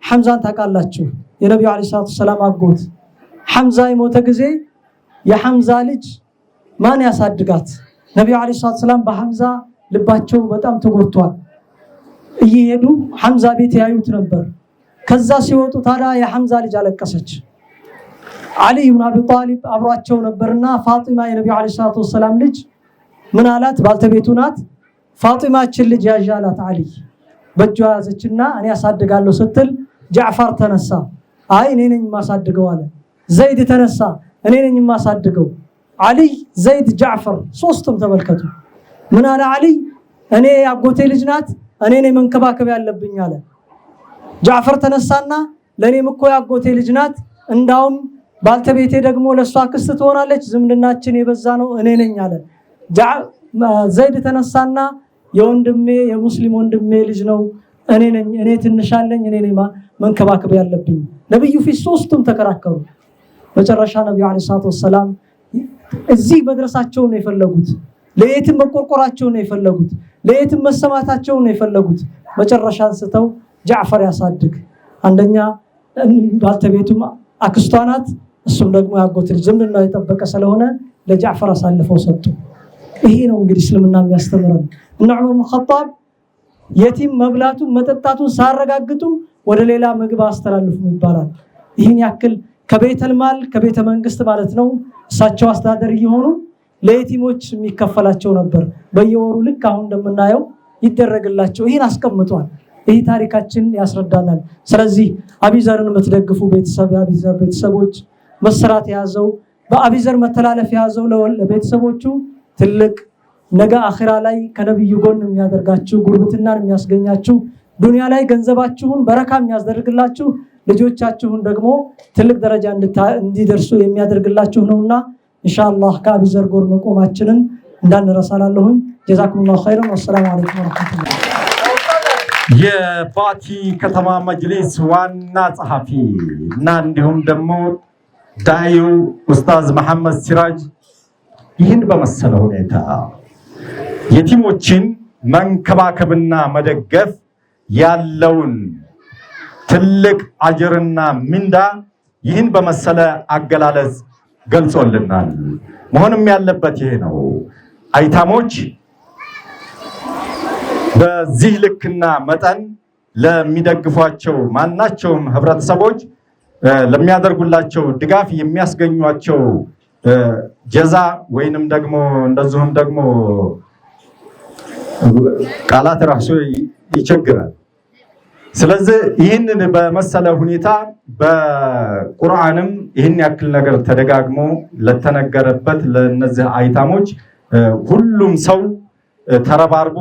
ሐምዛን ታውቃላችሁ? የነብዩ አለይሂ ሰላቱ ሰላም አጎት ሐምዛ የሞተ ጊዜ የሐምዛ ልጅ ማን ያሳድጋት? ነብዩ አለይሂ ሰላቱ ሰላም በሐምዛ ልባቸው በጣም ተጎድቷል። እየሄዱ ሐምዛ ቤት ያዩት ነበር። ከዛ ሲወጡ ታዲያ የሐምዛ ልጅ አለቀሰች። አሊ ኢብኑ አቢ ጣሊብ አብሯቸው ነበርና ፋጢማ የነብዩ አለይሂ ሰላቱ ሰላም ልጅ ምን አላት? ባልተቤቱ ናት። ፋጢማችን ልጅ ያዣላት አሊ በእጇ ያዘችና እኔ ያሳድጋለሁ ስትል ጃዕፈር ተነሳ። አይ እኔ ነኝ ማሳድገው አለ። ዘይድ ተነሳ። እኔ ነኝ ማሳድገው። አሊ፣ ዘይድ፣ ጃዕፈር ሶስቱም ተመልከቱ። ምን አለ አሊ? እኔ ያጎቴ ልጅ ናት፣ እኔ ነኝ መንከባከብ ያለብኝ አለ። ጃዕፈር ተነሳና ለኔም እኮ ያጎቴ ልጅ ናት፣ እንዳውም ባልተቤቴ ደግሞ ለሷ ክስት ትሆናለች፣ ዝምድናችን የበዛ ነው፣ እኔ ነኝ አለ። ዘይድ ተነሳና የወንድሜ የሙስሊም ወንድሜ ልጅ ነው፣ እኔ ትንሻለኝ እኔ መንከባከብ ያለብኝ ነብዩ ፊት ሶስቱም ተከራከሩ መጨረሻ ነብዩ አለይሂ ሰላቱ ወሰለም እዚህ መድረሳቸው ነው የፈለጉት ለየትም መቆርቆራቸው ነው የፈለጉት ለየትም መሰማታቸው ነው የፈለጉት መጨረሻ አንስተው ጃዕፈር ያሳድግ አንደኛ ባልተቤቱም አክስቷ ናት እሱም ደግሞ ያጎት ልጅ ዝምድና የጠበቀ ስለሆነ ለጃዕፈር አሳልፈው ሰጡ ይሄ ነው እንግዲህ እስልምና የሚያስተምረን እና ዑመር ኢብኑ ኸጣብ የቲም መብላቱ መጠጣቱን ሳረጋግጡ ወደ ሌላ ምግብ አስተላልፉ ይባላል ይሄን ያክል ከቤተል ማል ከቤተ መንግስት ማለት ነው እሳቸው አስተዳደር ይሆኑ ለየቲሞች የሚከፈላቸው ነበር በየወሩ ልክ አሁን እንደምናየው ይደረግላቸው ይሄን አስቀምጧል ይሄ ታሪካችን ያስረዳናል ስለዚህ አቢዘርን የምትደግፉ ቤተሰብ የአቢዘር ቤተሰቦች መስራት ያዘው በአቢዘር መተላለፍ ያዘው ለቤተሰቦቹ ትልቅ ነገ አኺራ ላይ ከነብዩ ጎን የሚያደርጋችሁ ጉርብትናን የሚያስገኛችሁ ዱንያ ላይ ገንዘባችሁን በረካ የሚያስደርግላችሁ ልጆቻችሁን ደግሞ ትልቅ ደረጃ እንዲደርሱ የሚያደርግላችሁ ነውና ኢንሻአላህ ከአቢዘር ጎን መቆማችንን እንዳንረሳላለሁኝ ጀዛኩሙላሁ ኸይረን ወሰላሙ አለይኩም ወራህመቱላህ የባቲ ከተማ መጅሊስ ዋና ጸሐፊ እና እንዲሁም ደግሞ ዳዩ ኡስታዝ መሐመድ ሲራጅ ይህን በመሰለ ሁኔታ የቲሞችን መንከባከብና መደገፍ ያለውን ትልቅ አጅርና ምንዳ ይህን በመሰለ አገላለጽ ገልጾልናል መሆንም ያለበት ይሄ ነው አይታሞች በዚህ ልክና መጠን ለሚደግፏቸው ማናቸውም ህብረተሰቦች ለሚያደርጉላቸው ድጋፍ የሚያስገኙቸው ጀዛ ወይንም ደግሞ እንደዚሁም ደግሞ ቃላት ራሱ ይቸግራል ስለዚህ ይህንን በመሰለ ሁኔታ በቁርአንም ይህን ያክል ነገር ተደጋግሞ ለተነገረበት ለነዚህ አይታሞች ሁሉም ሰው ተረባርቦ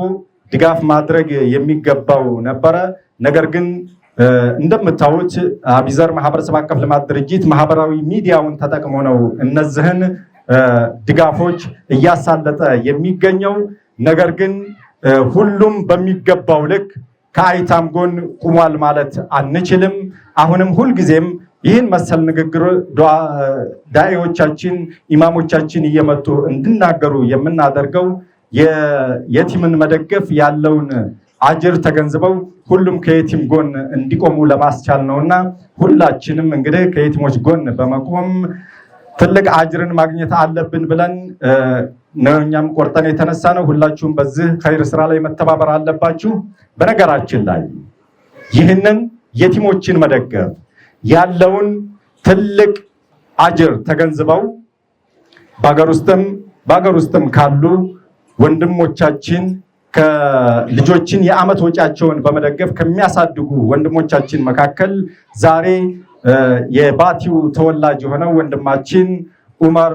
ድጋፍ ማድረግ የሚገባው ነበረ ነገር ግን እንደምታዩት አቢዘር ማህበረሰብ አቀፍ ልማት ድርጅት ማህበራዊ ሚዲያውን ተጠቅሞ ነው እነዚህን ድጋፎች እያሳለጠ የሚገኘው ነገር ግን ሁሉም በሚገባው ልክ ከአይታም ጎን ቁሟል ማለት አንችልም አሁንም ሁሉ ጊዜም ይህን መሰል ንግግር ዳኢዎቻችን ኢማሞቻችን እየመጡ እንድናገሩ የምናደርገው የቲምን መደገፍ ያለውን አጅር ተገንዝበው ሁሉም ከየቲም ጎን እንዲቆሙ ለማስቻል ነውና ሁላችንም እንግዲህ ከየቲሞች ጎን በመቆም ትልቅ አጅርን ማግኘት አለብን ብለን ነውኛም ቆርጠን የተነሳ ነው ሁላችሁም በዚህ ኸይር ስራ ላይ መተባበር አለባችሁ በነገራችን ላይ ይህንን የቲሞችን መደገፍ ያለውን ትልቅ አጅር ተገንዝበው ባገር ውስጥም ካሉ ወንድሞቻችን ከልጆችን የአመት ወጫቸውን በመደገፍ ከሚያሳድጉ ወንድሞቻችን መካከል ዛሬ የባቲው ተወላጅ የሆነው ወንድማችን ዑመር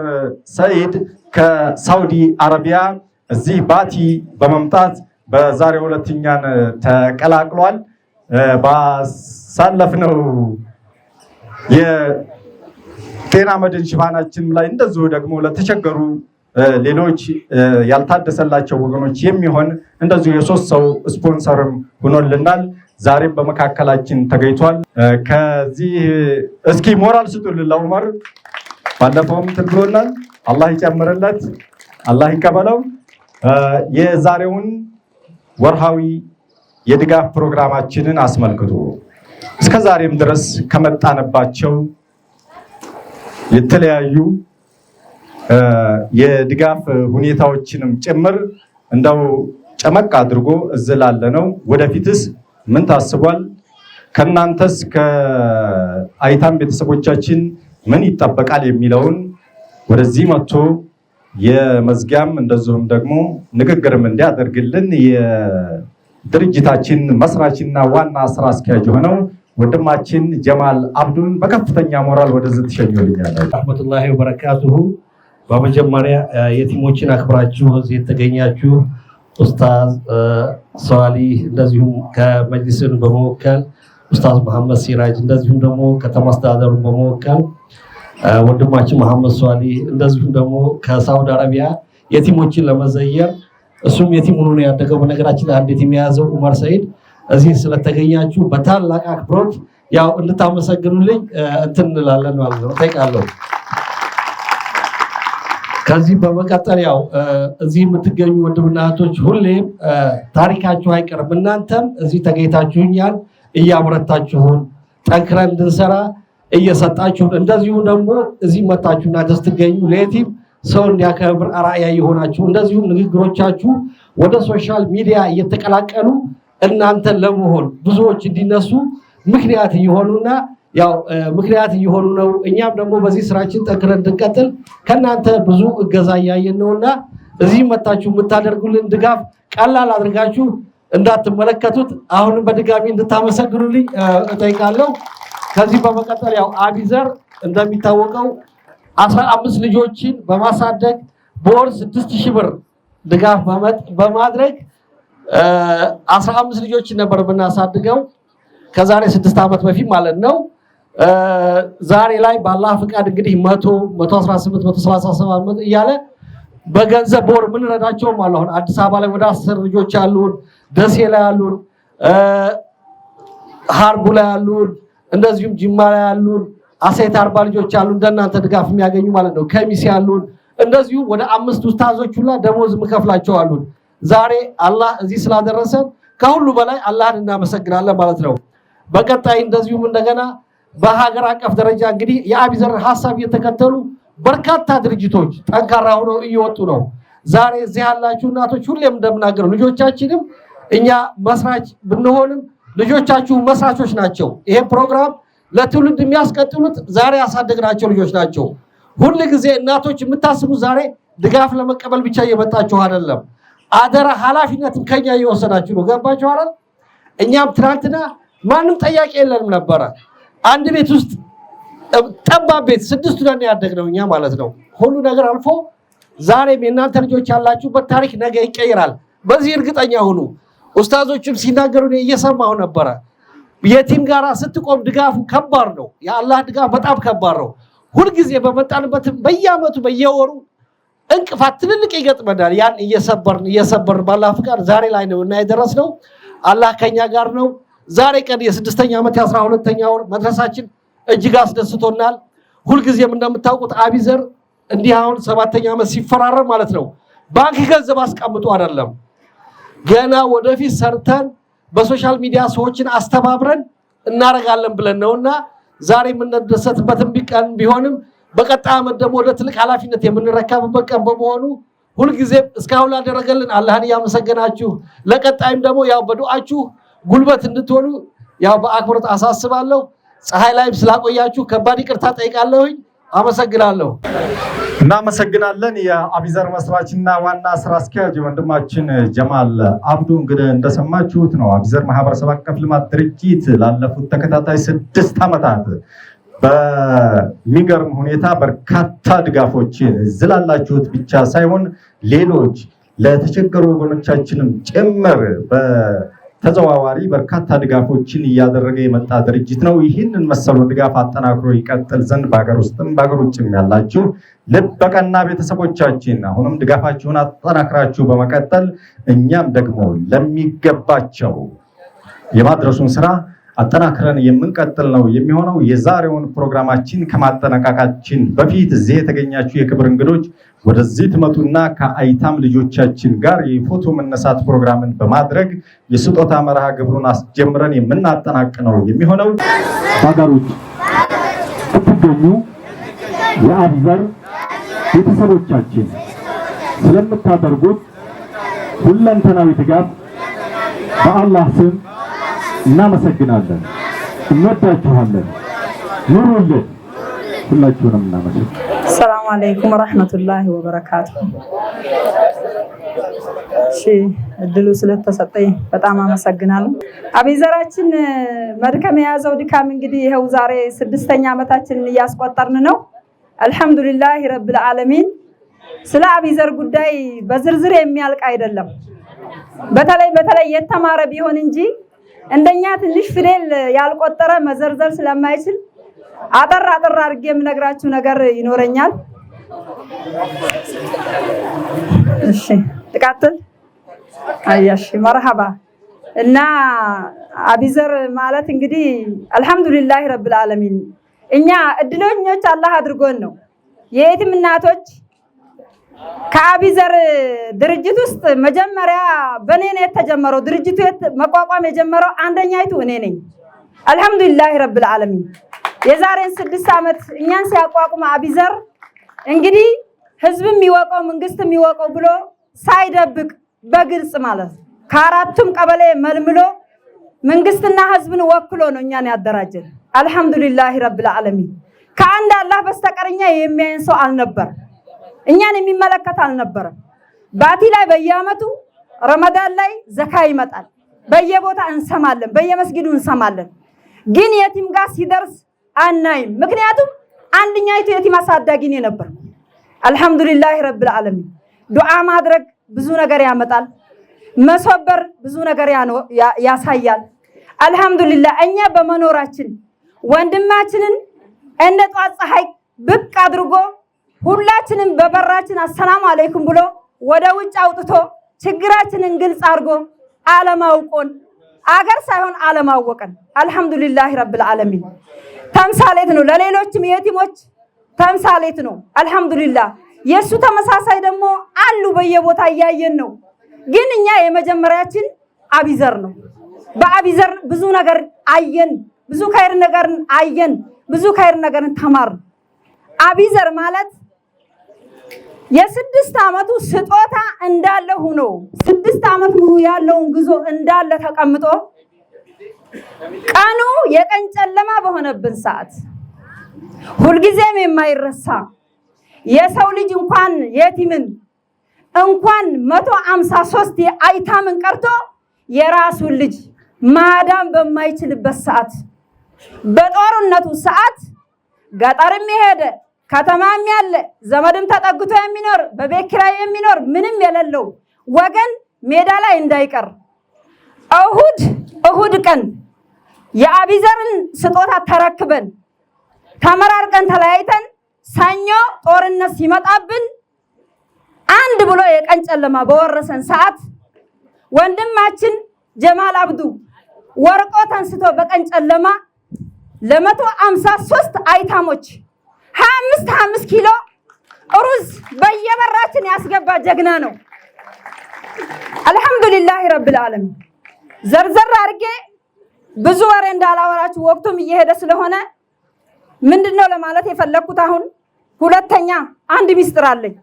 ሰይድ ከሳውዲ አረቢያ እዚህ ባቲ በመምጣት በዛሬው ሁለተኛን ተቀላቅሏል ባሳለፍነው የጤና መድን ሽፋናችን ላይ እንደዚሁ ደግሞ ለተቸገሩ ሌሎች ያልታደሰላቸው ወገኖች የሚሆን እንደዚሁ የሶስት ሰው ስፖንሰርም ሆኖልናል ዛሬም በመካከላችን ተገኝቷል ከዚህ እስኪ ሞራል ስጡልን ለዑመር ባለፈውም ትብሎናል አላህ ይጨምርለት አላህ ይቀበለው የዛሬውን ወርሃዊ የድጋፍ ፕሮግራማችንን አስመልክቶ እስከዛሬም ድረስ ከመጣንባቸው የተለያዩ የድጋፍ ሁኔታዎችንም ጭምር እንደው ጨመቅ አድርጎ እዝላለ ነው ወደፊትስ ምን ታስቧል ከናንተስ ከአይታም ቤተሰቦቻችን ምን ይጠበቃል የሚለውን ወደዚህ መጥቶ የመዝጊያም እንደዚሁም ደግሞ ንግግርም እንዲያደርግልን የድርጅታችን መስራችና ዋና ስራ አስኪያጅ ሆነው ወንድማችን ጀማል አብዱን በከፍተኛ ሞራል ወደዚህ ተሸኙልኛል ረህመቱላሂ ወበረካቱሁ በመጀመሪያ የቲሞችን አክብራችሁ እዚህ የተገኛችሁ ኡስታዝ ሷሊህ እንደዚሁም ከመጅሊስን በመወከል ኡስታዝ መሐመድ ሲራጅ እንደዚሁም ደግሞ ከተማ አስተዳደሩን በመወከል ወንድማችን መሐመድ ሷሊህ እንደዚሁም ደግሞ ከሳውዲ አረቢያ የቲሞችን ለመዘየር እሱም የቲም ሆኖ ያደገው በነገራችን ላይ አንድ የቲም የያዘው ዑመር ሰይድ እዚህ ስለተገኛችሁ በታላቅ አክብሮት ያው እንድታመሰግኑልኝ እንትን እንላለን ማለት ነው። ጠይቃለሁ። ከዚህ በመቀጠል ያው እዚህ የምትገኙ ወንድምና እህቶች ሁሌም ታሪካችሁ አይቀርም። እናንተም እዚህ ተገኝታችሁኛል እያበረታችሁን ጠንክረን እንድንሰራ እየሰጣችሁን እንደዚሁ ደግሞ እዚህ መጣችሁና ስትገኙ ለየቲም ሰው እንዲያከብር አርአያ የሆናችሁ እንደዚሁም ንግግሮቻችሁ ወደ ሶሻል ሚዲያ እየተቀላቀሉ እናንተን ለመሆን ብዙዎች እንዲነሱ ምክንያት እየሆኑና ያው ምክንያት እየሆኑ ነው። እኛም ደግሞ በዚህ ስራችን ጠንክረን እንድንቀጥል ከእናንተ ብዙ እገዛ እያየን ነውና እዚህ መጣችሁ የምታደርጉልን ድጋፍ ቀላል አድርጋችሁ እንዳትመለከቱት አሁንም በድጋሚ እንድታመሰግኑልኝ እጠይቃለሁ። ከዚህ በመቀጠል ያው አቢዘር እንደሚታወቀው 15 ልጆችን በማሳደግ በወር 6000 ብር ድጋፍ በማድረግ 15 ልጆችን ነበር የምናሳድገው ከዛሬ 6 ዓመት በፊት ማለት ነው። ዛሬ ላይ በአላህ ፍቃድ እንግዲህ 118 137 እያለ በገንዘብ በወር ምን ረዳቸውም አለ። አሁን አዲስ አበባ ላይ ወደ 10 ልጆች አሉን፣ ደሴ ላይ አሉን፣ ሀርቡ ላይ አሉን፣ እንደዚሁም ጅማ ላይ አሉን፣ አሴት 40 ልጆች አሉን እንደናንተ ድጋፍ የሚያገኙ ማለት ነው። ከሚሴ አሉን፣ እንደዚሁም ወደ 5 ኡስታዞች ሁላ ደሞዝ ምከፍላቸው አሉን። ዛሬ አላህ እዚህ ስላደረሰን ከሁሉ በላይ አላህን እናመሰግናለን ማለት ነው። በቀጣይ እንደዚሁም እንደገና በሀገር አቀፍ ደረጃ እንግዲህ የአቢዘር ሐሳብ እየተከተሉ በርካታ ድርጅቶች ጠንካራ ሆነው እየወጡ ነው። ዛሬ እዚህ ያላችሁ እናቶች ሁሌም እንደምናገረው ልጆቻችንም እኛ መስራች ብንሆንም ልጆቻችሁ መስራቾች ናቸው። ይሄ ፕሮግራም ለትውልድ የሚያስቀጥሉት ዛሬ ያሳደግናቸው ልጆች ናቸው። ሁል ጊዜ እናቶች የምታስቡ ዛሬ ድጋፍ ለመቀበል ብቻ እየመጣችሁ አይደለም፣ አደራ ኃላፊነትም ከኛ እየወሰዳችሁ ነው። ገባችሁ አይደል? እኛም ትናንትና ማንም ጠያቂ የለንም ነበረ። አንድ ቤት ውስጥ ጠባብ ቤት 6 ነን ያደግነው እኛ ማለት ነው። ሁሉ ነገር አልፎ ዛሬም የእናንተ ልጆች ያላችሁበት ታሪክ ነገ ይቀይራል። በዚህ እርግጠኛ ሁኑ። ኡስታዞችም ሲናገሩ እየሰማሁ ነበረ። የቲም ጋራ ስትቆም ድጋፉ ከባድ ነው። የአላህ ድጋፍ በጣም ከባድ ነው። ሁልጊዜ በመጣንበትም በየአመቱ በየወሩ እንቅፋት ትልልቅ ይገጥመናል። ያን እየሰበርን ባላህ ፍቃድ ዛሬ ላይ ነው እና የደረስነው። አላህ ከኛ ጋር ነው። ዛሬ ቀን የ6ኛ ዓመት የ12ኛ ወር መድረሳችን እጅግ አስደስቶናል። ሁልጊዜም እንደምታውቁት አቢዘር እንዲህ አሁን 7ኛ ዓመት ሲፈራረም ማለት ነው ባንክ ገንዘብ አስቀምጡ አይደለም፣ ገና ወደፊት ሰርተን በሶሻል ሚዲያ ሰዎችን አስተባብረን እናረጋለን ብለን ነውና ዛሬ የምንደሰትበትም ቀን ቢሆንም በቀጣይ ዓመት ደግሞ ወደ ትልቅ ኃላፊነት የምንረከብበት ቀን በመሆኑ ሁልጊዜም እስካሁን ላደረገልን አላህን እያመሰገናችሁ ለቀጣይም ደግሞ ያው በዱዓችሁ ጉልበት እንድትሆኑ ያው በአክብሮት አሳስባለሁ። ፀሐይ ላይም ስላቆያችሁ ከባድ ይቅርታ ጠይቃለሁኝ። አመሰግናለሁ። እናመሰግናለን። የአቢዘር መስራችና ዋና ስራ አስኪያጅ ወንድማችን ጀማል አብዱ እንግዲህ እንደሰማችሁት ነው። አቢዘር ማህበረሰብ አቀፍ ልማት ድርጅት ላለፉት ተከታታይ 6 ዓመታት በሚገርም ሁኔታ በርካታ ድጋፎችን ዝላላችሁት ብቻ ሳይሆን ሌሎች ለተቸገሩ ወገኖቻችንም ጭምር በተዘዋዋሪ በርካታ ድጋፎችን እያደረገ የመጣ ድርጅት ነው። ይህንን መሰሉን ድጋፍ አጠናክሮ ይቀጥል ዘንድ በሀገር ውስጥም በሀገር ውጭም ያላችሁ ልበቀና ቤተሰቦቻችን አሁንም ድጋፋችሁን አጠናክራችሁ በመቀጠል እኛም ደግሞ ለሚገባቸው የማድረሱን ስራ አጠናክረን የምንቀጥል ነው የሚሆነው። የዛሬውን ፕሮግራማችን ከማጠናቀቃችን በፊት እዚህ የተገኛችሁ የክብር እንግዶች ወደዚህ ትመጡና ከአይታም ልጆቻችን ጋር የፎቶ መነሳት ፕሮግራምን በማድረግ የስጦታ መርሃ ግብሩን አስጀምረን የምናጠናቅ ነው የሚሆነው። ባጋሮች ስትገኙ የአቢዘር ቤተሰቦቻችን ስለምታደርጉት ሁለንተናዊ ድጋፍ በአላህ ስም እናመሰግናለን። እንወዳችኋለን። ኑሩልን። ሁላችሁንም እናመሰግናለን። ሰላም አለይኩም ወራህመቱላሂ ወበረካቱ። እሺ እድሉ ስለተሰጠኝ በጣም አመሰግናለሁ። አቢዘራችን መድከም የያዘው ድካም እንግዲህ ይኸው ዛሬ 6ኛ ዓመታችንን እያስቆጠርን ነው። አልহামዱሊላህ ረብል ዓለሚን። ስለ አቢዘር ጉዳይ በዝርዝር የሚያልቅ አይደለም። በተለይ የተማረ ቢሆን እንጂ እንደኛ ትንሽ ፊደል ያልቆጠረ መዘርዘር ስለማይችል አጠር አድርጌ የምነግራችሁ ነገር ይኖረኛል። እሺ ልቀጥል። አያሽ መርሐባ። እና አቢዘር ማለት እንግዲህ አልহামዱሊላህ ረብል ዓለሚን እኛ እድለኞች አላህ አድርጎን ነው የየቲም እናቶች ከአቢዘር ድርጅት ውስጥ መጀመሪያ በኔ ነው የተጀመረው ድርጅቱ መቋቋም የጀመረው አንደኛይቱ እኔ ነኝ አልহামዱሊላህ ረብል ዓለሚን የዛሬን 6 ዓመት እኛን ሲያቋቁም አቢዘር እንግዲህ ህዝብም ይወቀው መንግስትም ይወቀው ብሎ ሳይደብቅ በግልጽ ማለት ከአራቱም ቀበሌ መልምሎ መንግስትና ህዝብን ወክሎ ነው እኛን ያደራጀን አልহামዱሊላህ ረብል ዓለሚን ከአንድ አላህ በስተቀርኛ የሚያየን ሰው አልነበር እኛን የሚመለከት አልነበር ባቲ ላይ በየአመቱ ረመዳን ላይ ዘካ ይመጣል በየቦታ እንሰማለን በየመስጊዱ እንሰማለን ግን የቲም ጋር ሲደርስ አናይም ምክንያቱም አንደኛይቱ የቲም አሳዳጊ ነው ነበር አልহামዱሊላህ ረብል ዓለሚን ዱዓ ማድረግ ብዙ ነገር ያመጣል መስወበር ብዙ ነገር ያሳያል አልহামዱሊላህ እኛ በመኖራችን ወንድማችንን እንደ ጧት ፀሐይ ብቅ አድርጎ ሁላችንም በበራችን አሰላሙ አለይኩም ብሎ ወደ ውጭ አውጥቶ ችግራችንን ግልጽ አድርጎ ዓለማውቆን አገር ሳይሆን ዓለማወቀን አልহামዱሊላህ ረብል ዓለሚን ተምሳሌት ነው ለሌሎችም የቲሞች ተምሳሌት ነው አልহামዱሊላህ የሱ ተመሳሳይ ደግሞ አሉ በየቦታ ያያየን ነው ግን እኛ የመጀመሪያችን አቢዘር ነው በአቢዘር ብዙ ነገር አየን ብዙ ኸይር ነገር አየን ብዙ ኸይር ነገር ተማርን አቢዘር ማለት የ6 ዓመቱ ስጦታ እንዳለ ሆኖ 6 ዓመት ሙሉ ያለውን ጉዞ እንዳለ ተቀምጦ ቀኑ የቀን ጨለማ በሆነብን ሰዓት ሁልጊዜም የማይረሳ የሰው ልጅ እንኳን የቲምን እንኳን 153 አይታምን ቀርቶ የራሱን ልጅ ማዳም በማይችልበት ሰዓት በጦርነቱ ሰዓት ገጠርም ይሄደ ከተማም ያለ ዘመድም ተጠግቶ የሚኖር በቤት ኪራይ የሚኖር ምንም የሌለው ወገን ሜዳ ላይ እንዳይቀር እሁድ ቀን የአቢዘርን ስጦታ ተረክበን ተመራርቀን ተለያይተን ሰኞ ጦርነት ሲመጣብን አንድ ብሎ የቀን ጨለማ በወረሰን ሰዓት ወንድማችን ጀማል አብዱ ወርቆ ተንስቶ በቀን ጨለማ ለ153 አይታሞች 25 ኪሎ ሩዝ በየበራችን ያስገባ ጀግና ነው አልহামዱሊላህ ረብል ዓለሚን ዘርዘር አርጌ ብዙ ወሬ እንዳላወራችሁ ወቅቱም እየሄደ ስለሆነ ምንድነው ለማለት የፈለኩት አሁን ሁለተኛ አንድ ሚስጥር አለኝ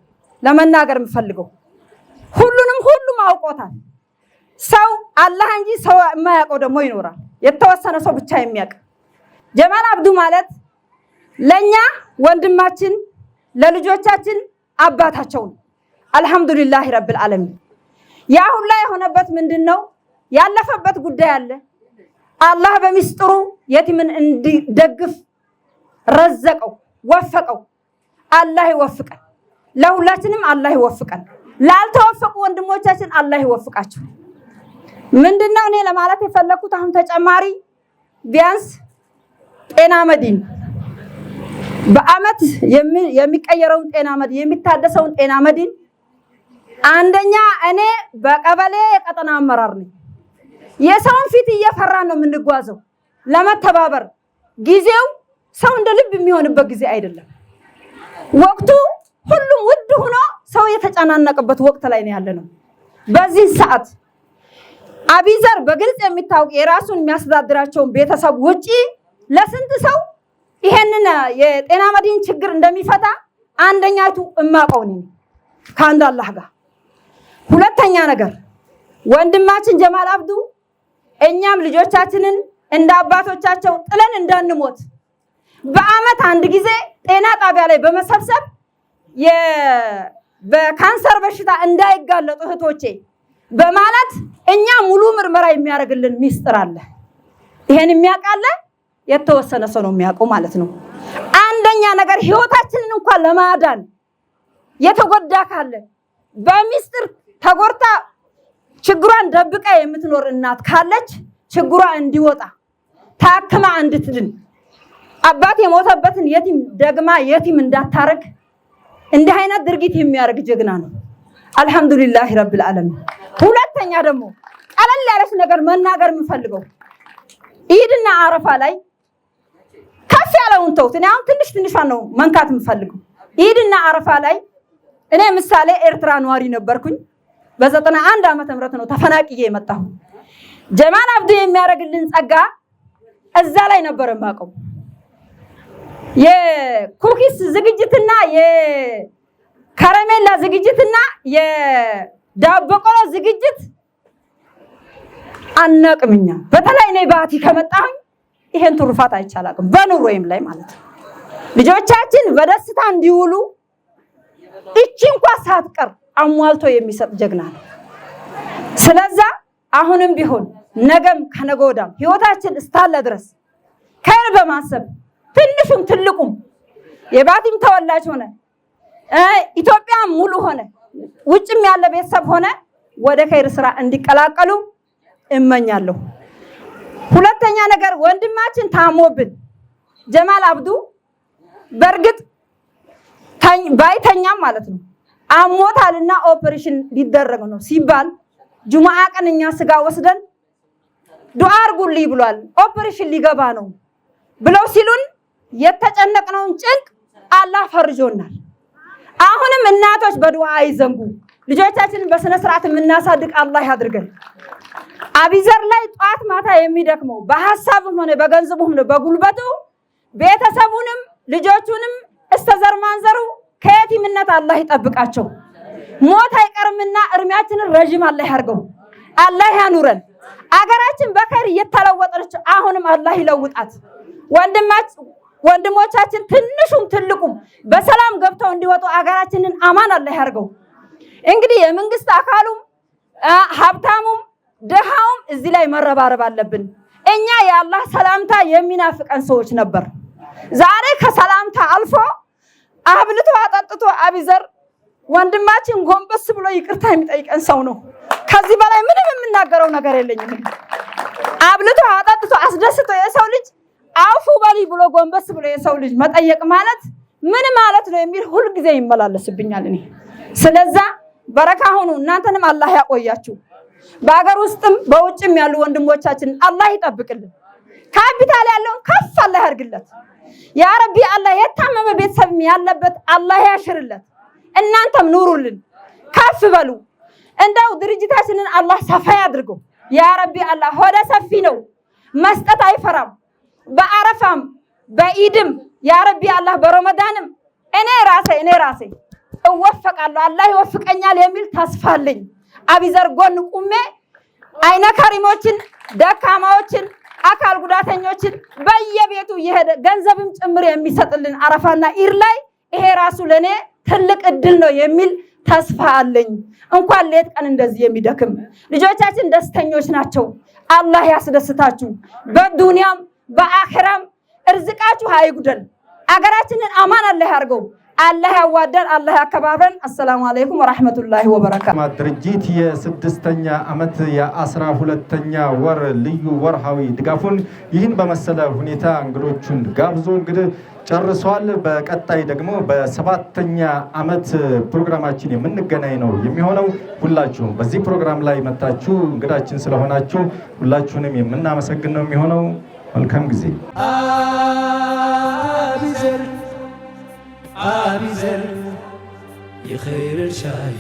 ለመናገር የምፈልገው ሁሉም አውቆታል ሰው አላህ እንጂ ሰው የማያውቀው ደግሞ ይኖራል የተወሰነ ሰው ብቻ የሚያውቅ ጀማል አብዱ ማለት ለኛ ወንድማችን ለልጆቻችን አባታቸው ነው አልহামዱሊላህ ረብል ዓለሚን ያ ሁላ የሆነበት ምንድነው ያለፈበት ጉዳይ አለ አላህ በሚስጥሩ የቲምን እንዲደግፍ ረዘቀው ወፈቀው አላህ ይወፍቀን ለሁላችንም አላህ ይወፍቀን ላልተወፈቁ ወንድሞቻችን አላህ ይወፍቃቸው ምንድነው እኔ ለማለት የፈለኩት አሁን ተጨማሪ ቢያንስ ጤና መዲን በአመት የሚቀየረው ጤና መዲን የሚታደሰው ጤና መዲን አንደኛ እኔ በቀበሌ የቀጠና አመራር ነኝ የሰውን ፊት እየፈራን ነው የምንጓዘው ለመተባበር ጊዜው ሰው እንደ ልብ የሚሆንበት ጊዜ አይደለም ወቅቱ ሁሉም ውድ ሆኖ ሰው የተጨናነቀበት ወቅት ላይ ነው ያለነው በዚህ ሰዓት አቢዘር በግልጽ የሚታወቅ የራሱን የሚያስተዳድራቸውን ቤተሰብ ውጪ ለስንት ሰው ይሄንን የጤና መዲን ችግር እንደሚፈታ አንደኛቱ እማቀው ነኝ ካንድ አላህ ጋር ሁለተኛ ነገር ወንድማችን ጀማል አብዱ እኛም ልጆቻችንን እንደ አባቶቻቸው ጥለን እንዳንሞት በአመት አንድ ጊዜ ጤና ጣቢያ ላይ በመሰብሰብ በካንሰር በሽታ እንዳይጋለጡ እህቶቼ በማለት እኛ ሙሉ ምርመራ የሚያደርግልን ሚስጥር አለ ይሄን የሚያቃለ የተወሰነ ሰው ነው የሚያውቀው ማለት ነው አንደኛ ነገር ህይወታችንን እንኳን ለማዳን የተጎዳ ካለ በሚስጥር ተጎርታ ችግሯን ደብቃ የምትኖር እናት ካለች ችግሯ እንዲወጣ ታክማ እንድትድን አባት የሞተበትን የቲም ደግማ የቲም እንዳታረግ እንዲህ አይነት ድርጊት የሚያደርግ ጀግና ነው አልহামዱሊላህ ረብል ዓለሚን ሁለተኛ ደግሞ ቀለል ያለች ነገር መናገር የምፈልገው ኢድና አረፋ ላይ ከፍ ያለውን ተውት። እኔ አሁን ትንሽ ነው መንካት የምፈልገው። ኢድና አረፋ ላይ እኔ ምሳሌ ኤርትራ ነዋሪ ነበርኩኝ። በ91 ዓመተ ምህረት ነው ተፈናቅዬ የመጣሁ። ጀማል አብዱ የሚያደርግልን ጸጋ እዛ ላይ ነበር የማውቀው። የኩኪስ ዝግጅትና የከረሜላ ዝግጅትና የዳቦ ቆሎ ዝግጅት አናቅምኛ። በተለይ እኔ ባቲ ከመጣሁኝ ይሄን ትሩፋት አይቻላቅም በኑሮዬም ላይ ማለት ነው። ልጆቻችን በደስታ እንዲውሉ እቺ እንኳን ሳትቀር አሟልቶ የሚሰጥ ጀግና ነው። ስለዛ አሁንም ቢሆን ነገም ከነገ ወዲያም ህይወታችን እስካለ ድረስ ከይር በማሰብ ትንሹም ትልቁም የባቲም ተወላጅ ሆነ ኢትዮጵያ ሙሉ ሆነ ውጭም ያለ ቤተሰብ ሆነ ወደ ከይር ስራ እንዲቀላቀሉ እመኛለሁ። ሁለተኛ ነገር ወንድማችን ታሞብን ጀማል አብዱ በርግጥ ባይተኛም ማለት ነው አሞታልና ኦፕሬሽን ሊደረግ ነው ሲባል ጁማዓ ቀን እኛ ስጋ ወስደን ዱዓ አርጉልኝ ብሏል። ኦፕሬሽን ሊገባ ነው ብለው ሲሉን የተጨነቅነውን ጭንቅ አላህ ፈርጆናል። አሁንም እናቶች በዱዓ አይዘንጉ። ልጆቻችንን በስነ ስርዓት የምናሳድግ አላህ ያድርገን። አቢዘር ላይ ጧት ማታ የሚደክመው በሐሳብም ሆነ በገንዘቡም ሆነ በጉልበቱ ቤተሰቡንም ልጆቹንም እስተዘር ማንዘሩ ከየቲምነት አላህ ይጠብቃቸው። ሞት አይቀርምና እርሚያችንን ረጅም አላህ ያርገው። አላህ ያኑረን። አገራችን በከር እየተለወጠች አሁንም አላህ ይለውጣት። ወንድሞቻችን ትንሹም ትልቁም በሰላም ገብተው እንዲወጡ አገራችንን አማን አላህ ያርገው። እንግዲህ የመንግስት አካሉም ሀብታሙም ደሃውም እዚህ ላይ መረባረብ አለብን። እኛ የአላህ ሰላምታ የሚናፍቀን ሰዎች ነበር። ዛሬ ከሰላምታ አልፎ አብልቶ አጠጥቶ አቢዘር ወንድማችን ጎንበስ ብሎ ይቅርታ የሚጠይቀን ሰው ነው። ከዚህ በላይ ምንም የምናገረው ነገር የለኝም። አብልቶ አጠጥቶ አስደስቶ የሰው ልጅ አፉ በሊ ብሎ ጎንበስ ብሎ የሰው ልጅ መጠየቅ ማለት ምን ማለት ነው የሚል ሁሉ ጊዜ ይመላለስብኛል እኔ። ስለዛ በረካ ሁኑ። እናንተንም አላህ ያቆያችሁ። በአገር ውስጥም በውጭም ያሉ ወንድሞቻችን አላህ ይጠብቅልን። ካፒታል ያለውን ከፍ አላህ ያርግለት። ያ ረቢ አላህ የታመመ ቤተሰብ ያለበት አላህ ያሽርለት። እናንተም ኑሩልን፣ ከፍ በሉ። እንደው ድርጅታችንን አላህ ሰፋ ያድርገው። ያ ረቢ አላህ ሆደ ሰፊ ነው፣ መስጠት አይፈራም። በአረፋም በኢድም ያ ረቢ አላህ በረመዳንም እኔ ራሴ እወፈቃለሁ፣ አላህ ይወፍቀኛል የሚል ተስፋ አለኝ። አቢዘር ጎን ቁሜ አይነ ከሪሞችን ደካማዎችን አካል ጉዳተኞችን በየቤቱ እየሄደ ገንዘብም ጭምር የሚሰጥልን አረፋና ኢድ ላይ ይሄ ራሱ ለኔ ትልቅ እድል ነው የሚል ተስፋ አለኝ። እንኳን ሌት ቀን እንደዚህ የሚደክም ልጆቻችን ደስተኞች ናቸው። አላህ ያስደስታችሁ። በዱንያም በአኺራም እርዝቃችሁ አይጉደል። አገራችንን አማን አላህ ያርገው። አላህ ያዋደን፣ አላህ ያከባብረን። አሰላሙ አለይኩም ወራህመቱላሂ ወበረካቱ። ድርጅት የ6ኛ ዓመት የ12ኛ ወር ልዩ ወርሃዊ ድጋፉን ይህን በመሰለ ሁኔታ እንግዶቹን ጋብዞ እንግዲህ ጨርሷል። በቀጣይ ደግሞ በ7ኛ ዓመት ፕሮግራማችን የምንገናኝ ነው የሚሆነው። ሁላችሁም በዚህ ፕሮግራም ላይ መጣችሁ እንግዳችን ስለሆናችሁ ሁላችሁንም የምናመሰግን ነው የሚሆነው። መልካም ጊዜ። አቢዘር የኸይር ሻይ